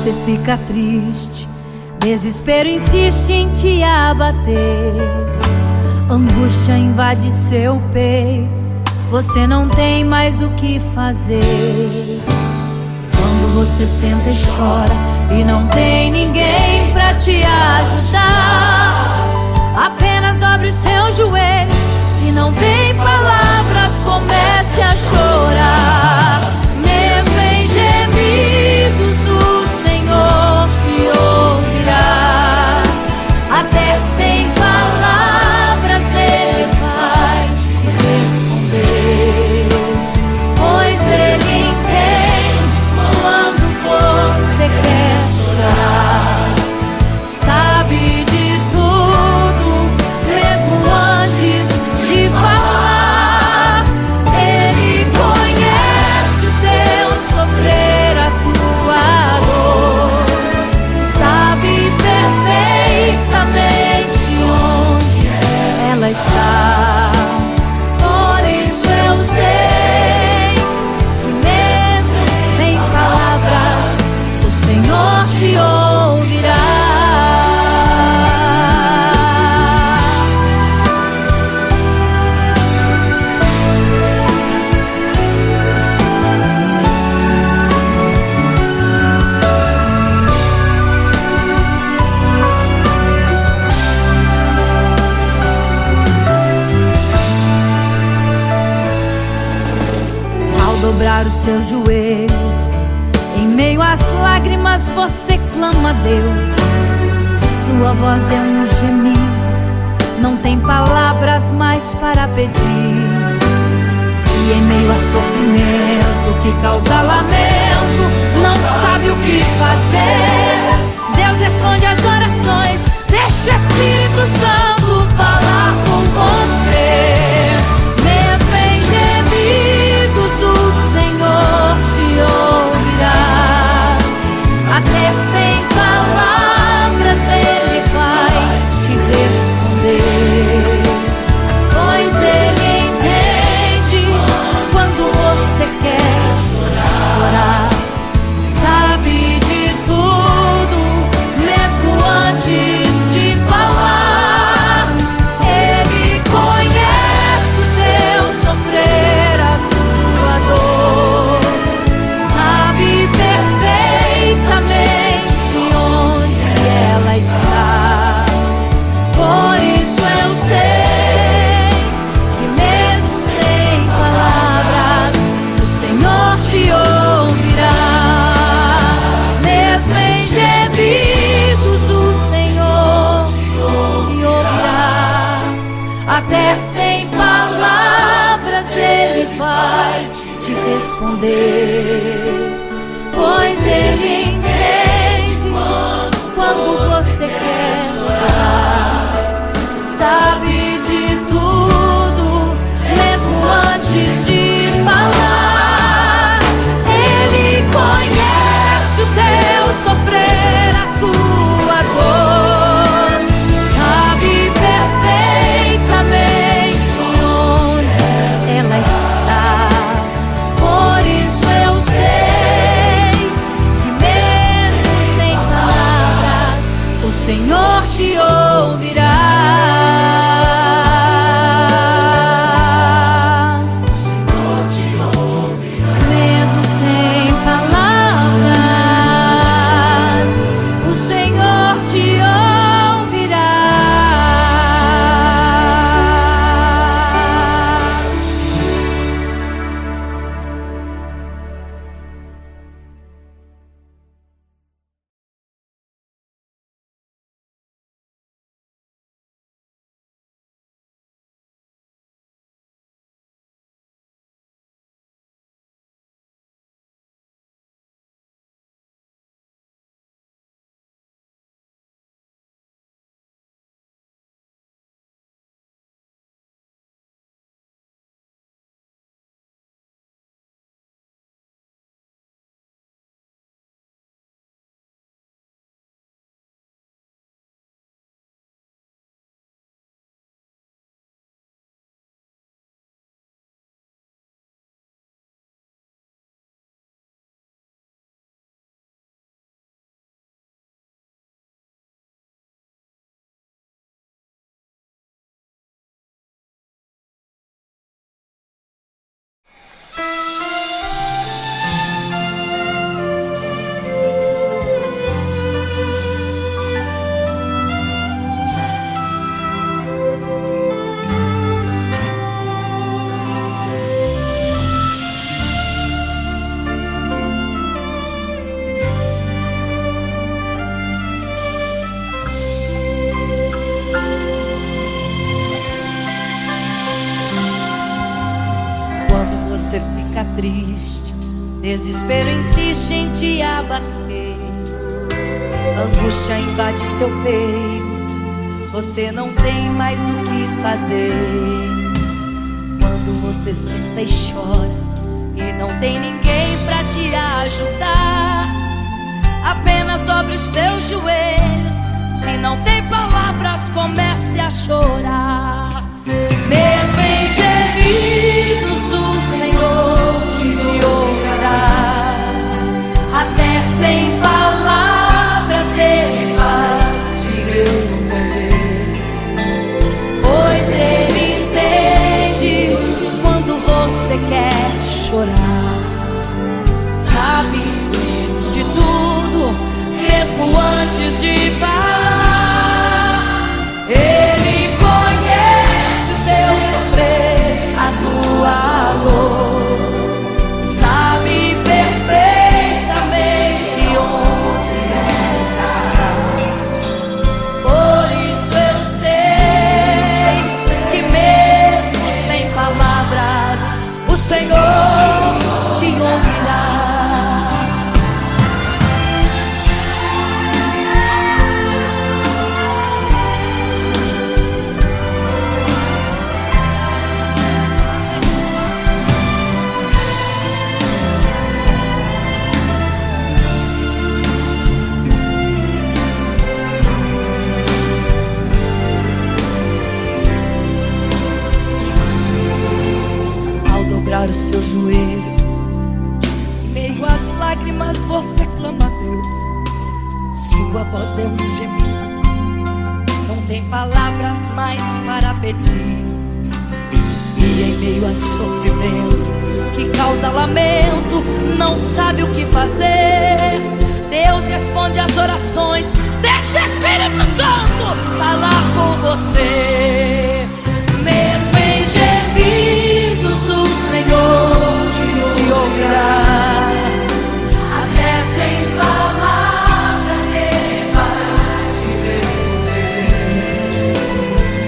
você fica triste, desespero insiste em te abater, angústia invade seu peito, você não tem mais o que fazer. Quando você senta e chora e não tem ninguém pra te ajudar, apenas dobre os seus joelhos. Se não tem palavras, comece a chorar. Mesmo em gemidos, o Senhor te ouvirá. Até sem palavras Ele vai te responder, pois Ele entende quando você quer chorar. Sabe de tudo, mesmo antes de falar. Ele conhece o teu sofrer, a tua dor. Sabe perfeitamente onde ela está. Por isso eu sei que mesmo sem palavras o Senhor te ouvirá. Dobrar os seus joelhos, em meio às lágrimas você clama a Deus. Sua voz é um gemido, não tem palavras mais para pedir. E em meio a sofrimento que causa lamento, não sabe o que fazer. Deus responde às orações, deixa o Espírito Santo falar com você. Mesmo em gemidos o Senhor te ouvirá. Até sem palavras Ele vai te responder, pois Ele entende quando você quer chorar. Sabe de tudo, mesmo antes de falar. Ele conhece o teu sofrer, a tua dor. Sabe perfeitamente onde ela está. Por isso eu sei que mesmo sem palavras o Senhor te ouvirá. Mesmo em gemidos o Senhor te ouvirá. Até sem palavras Ele vai te responder, pois Ele entende quando você quer chorar. Sabe de tudo, mesmo antes de falar. Ele conhece o teu sofrer, a tua dor. Sabe perfeitamente onde ela está. Por isso eu sei que Desespero insiste em te abater, angústia invade seu peito, você não tem mais o que fazer. Quando você senta e chora e não tem ninguém pra te ajudar, apenas dobre os seus joelhos. Se não tem palavras, comece a chorar. Mesmo em gemidos o Senhor te ouvirá. Até sem palavras Ele vai te responder, pois Ele entende quando você quer chorar. Sabe de tudo, mesmo antes de falar. Ele conhece o teu sofrer, a tua dor, sabe perfeitamente onde está. Por isso eu sei que mesmo sem palavras o Senhor te ouvirá. Os seus joelhos, em meio às lágrimas você clama a Deus. Sua voz é um gemido, não tem palavras mais para pedir. E em meio a sofrimento que causa lamento, não sabe o que fazer. Deus responde às orações, deixa o Espírito Santo falar com você. Mesmo em gemidos o Senhor te ouvirá. Até sem palavras Ele vai te responder,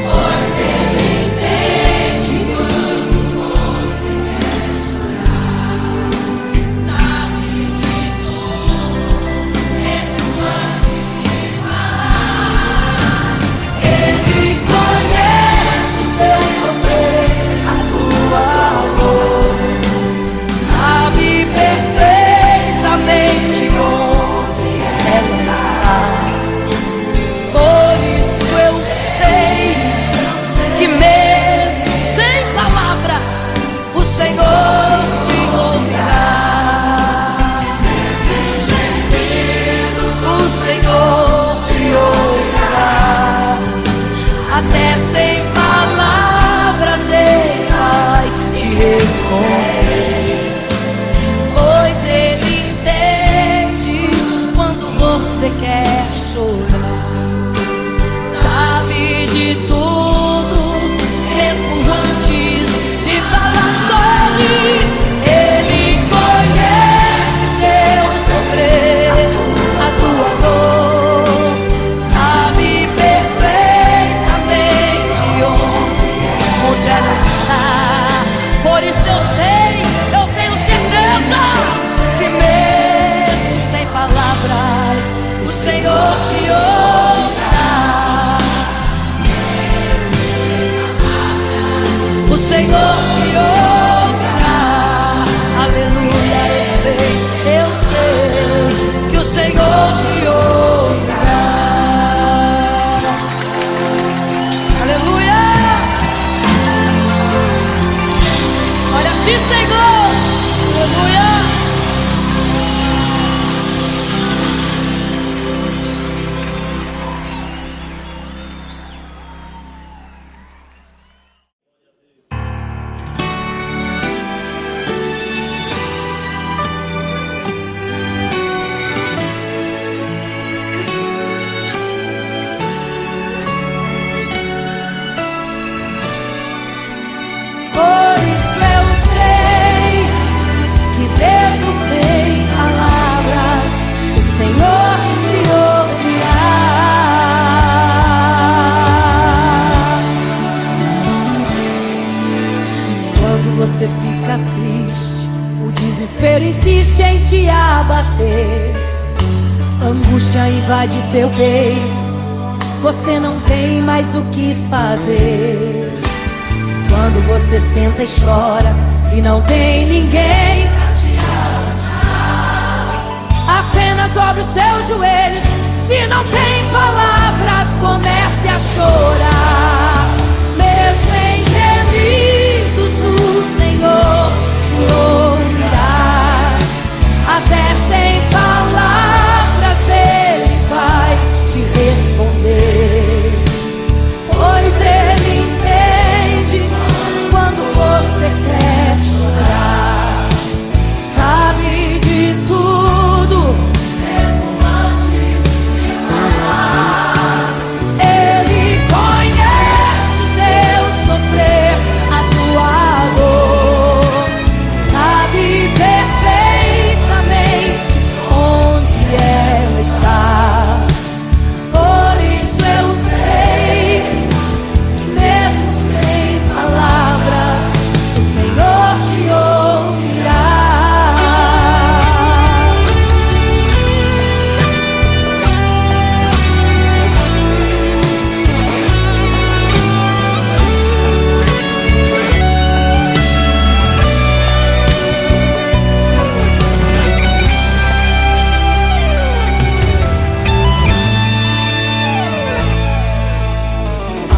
pois Ele entende quando você quer chorar. Sabe de tudo, mesmo antes de falar. Ele conhece o teu sofrer, a tua dor, sabe perfeitamente onde ela está. Por isso eu sei que mesmo sem palavras o Senhor te ouvirá. O Senhor te ouvirá. Até sem palavras Ele vai te responder, pois Ele entende quando você quer chorar. Sabe de tudo, mesmo antes de falar sobre. Ele conhece teu sofrer, a tua dor, sabe perfeitamente onde ela está. Por isso eu sei, eu tenho certeza que mesmo sem palavras o Senhor te ouvirá. O Senhor te ouvirá. Aleluia, eu sei que o Senhor te ouvirá. Aleluia. Olha a ti, Senhor. Aleluia. sente abater, angústia invade seu peito, você não tem mais o que fazer. Quando você senta e chora e não tem ninguém, apenas dobre os seus joelhos. Se não tem palavras, comece a chorar. Mesmo em gemidos, o Senhor te ouvirá. Até sem palavras Ele vai te responder, pois Ele entende quando você quer chorar. Sabe de tudo, mesmo antes de falar. Ele conhece o teu sofrer, a tua dor. Sabe perfeitamente onde ela está. Por isso eu sei, mesmo sem palavras, o Senhor te ouvirá.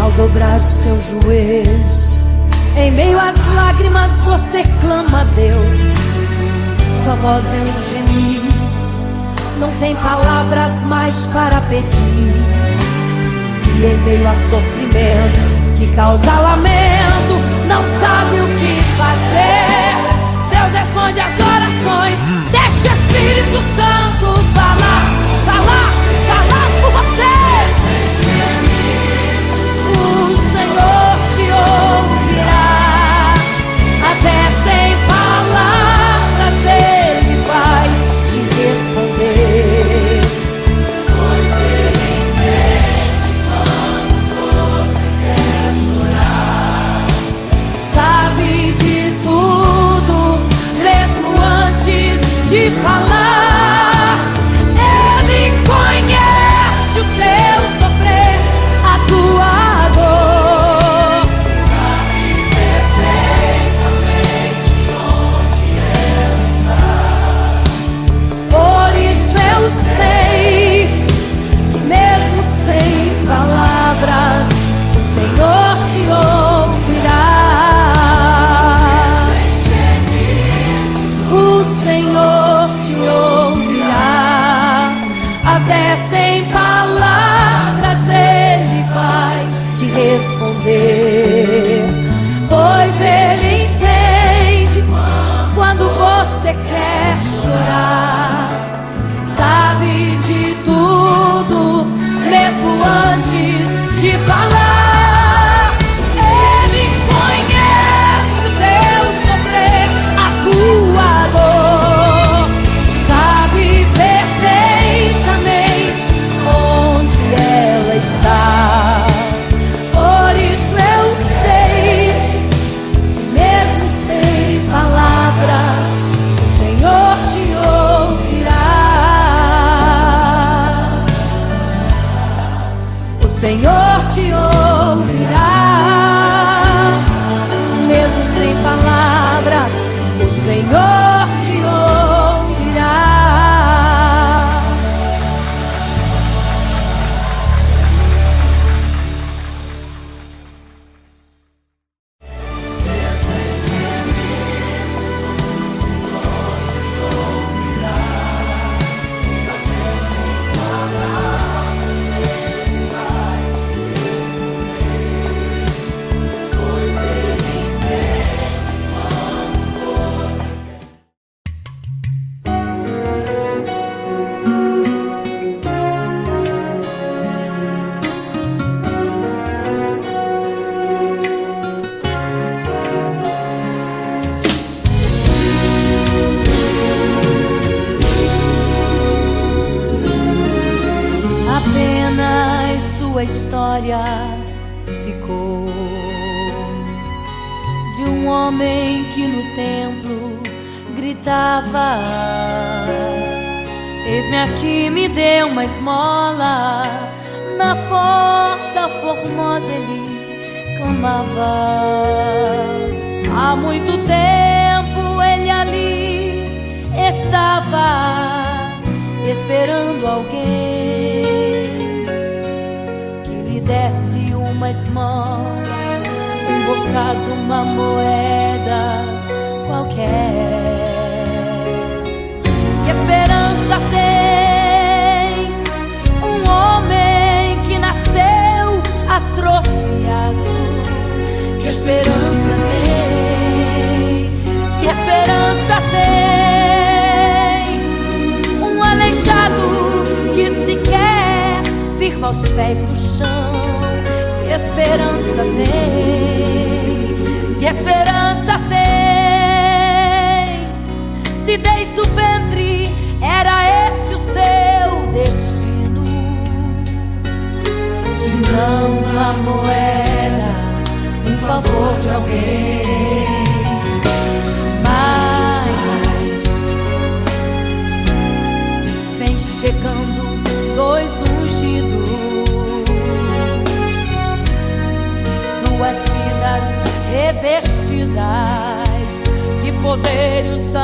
Ao dobrar os seus joelhos, em meio às lágrimas você clama a Deus. Sua voz é um gemido, não tem palavras mais para pedir. E em meio a sofrimento que causa lamento, não sabe o que fazer. Deus responde às orações, deixa o Espírito Santo falar, falar, falar por você. O Senhor te ouvirá. Até sem palavras Ele vai te responder, pois Ele entende quando você quer chorar. Sabe de tudo, mesmo antes de falar. Ele conhece o teu sofrer, a tua dor. Sabe perfeitamente onde ela está. Por isso eu sei que mesmo sem palavras, o Senhor te ouvirá. O Senhor te ouvirá. Até sem palavras Ele vai te responder, pois Ele entende quando você quer chorar. Sabe de tudo, mesmo antes de falar. Ele conhece o teu sofrer, a tua dor. Sabe perfeitamente onde ela está. Por isso eu sei que mesmo sem palavras, o Senhor te ouvirá. O Senhor te ouvirá. Mesmo sem palavras, o Senhor te ouvirá. sua história ficou de um homem que no templo gritava gritava: eis-me aqui, me dê uma esmola. Na porta formosa ele clamava. Há muito tempo ele ali estava, esperando alguém que lhe desse uma esmola, um bocado, uma moeda qualquer. Que esperança tem um homem que nasceu atrofiado? Que esperança tem? Que esperança tem um aleijado que sequer firma os pés no chão? Que esperança tem? Que esperança tem? Se desde o ventre era esse o seu destino, se não uma moeda, um favor de alguém. Mas vem chegando dois ungidos, duas vidas revestidas de poder e unção.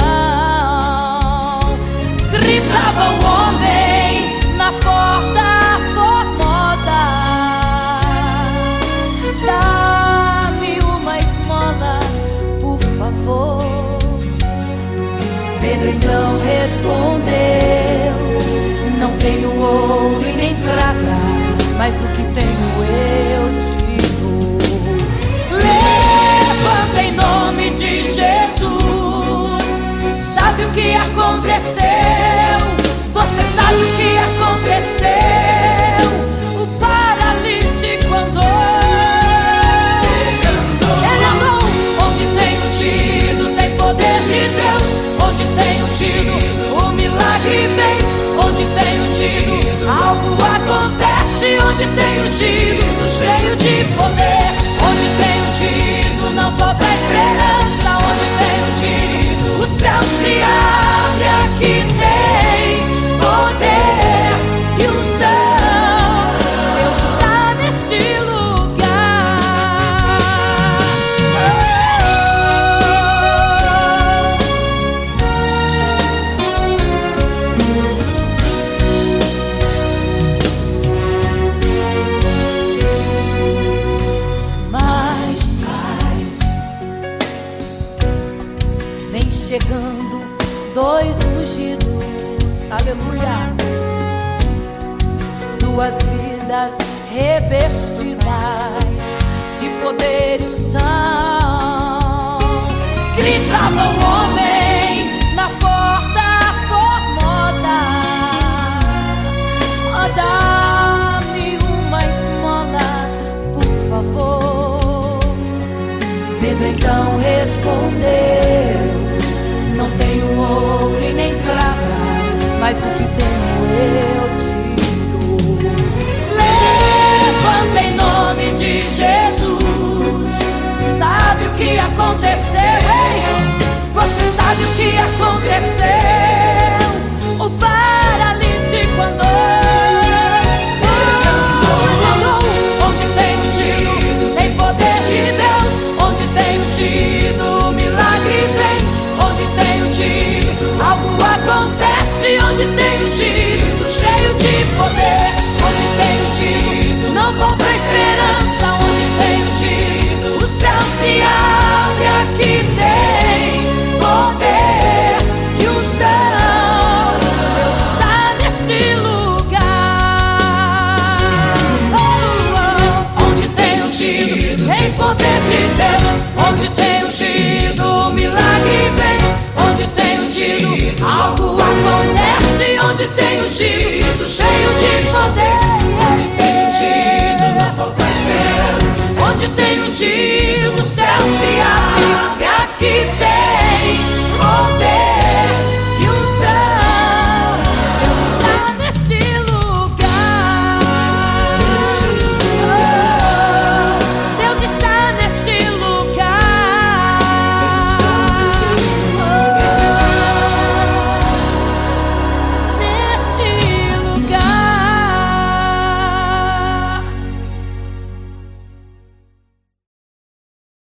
Gritava o homem na porta formosa: dá-me uma esmola, por favor. Pedro então respondeu: não tenho ouro e nem prata, mas o que tenho eu te dou. Levanta em nome de Jesus. Sabe o que aconteceu? Você sabe o que aconteceu? O paralítico andou. Ele andou. Onde tem ungido tem poder de Deus. Onde tem ungido o milagre vem. Onde tem ungido algo acontece. Onde tem ungido cheio de poder. Onde tem ungido não falta esperança. Onde tem ungido o céu se abre. Aqui tem poder e unção. Deus está neste lugar. Mas vem chegando dois ungidos, aleluia, duas vidas revestidas de poder e unção. Gritava o homem na porta formosa: oh, dá-me uma esmola, por favor. Pedro então respondeu: não tenho ouro e nem prata, mas o que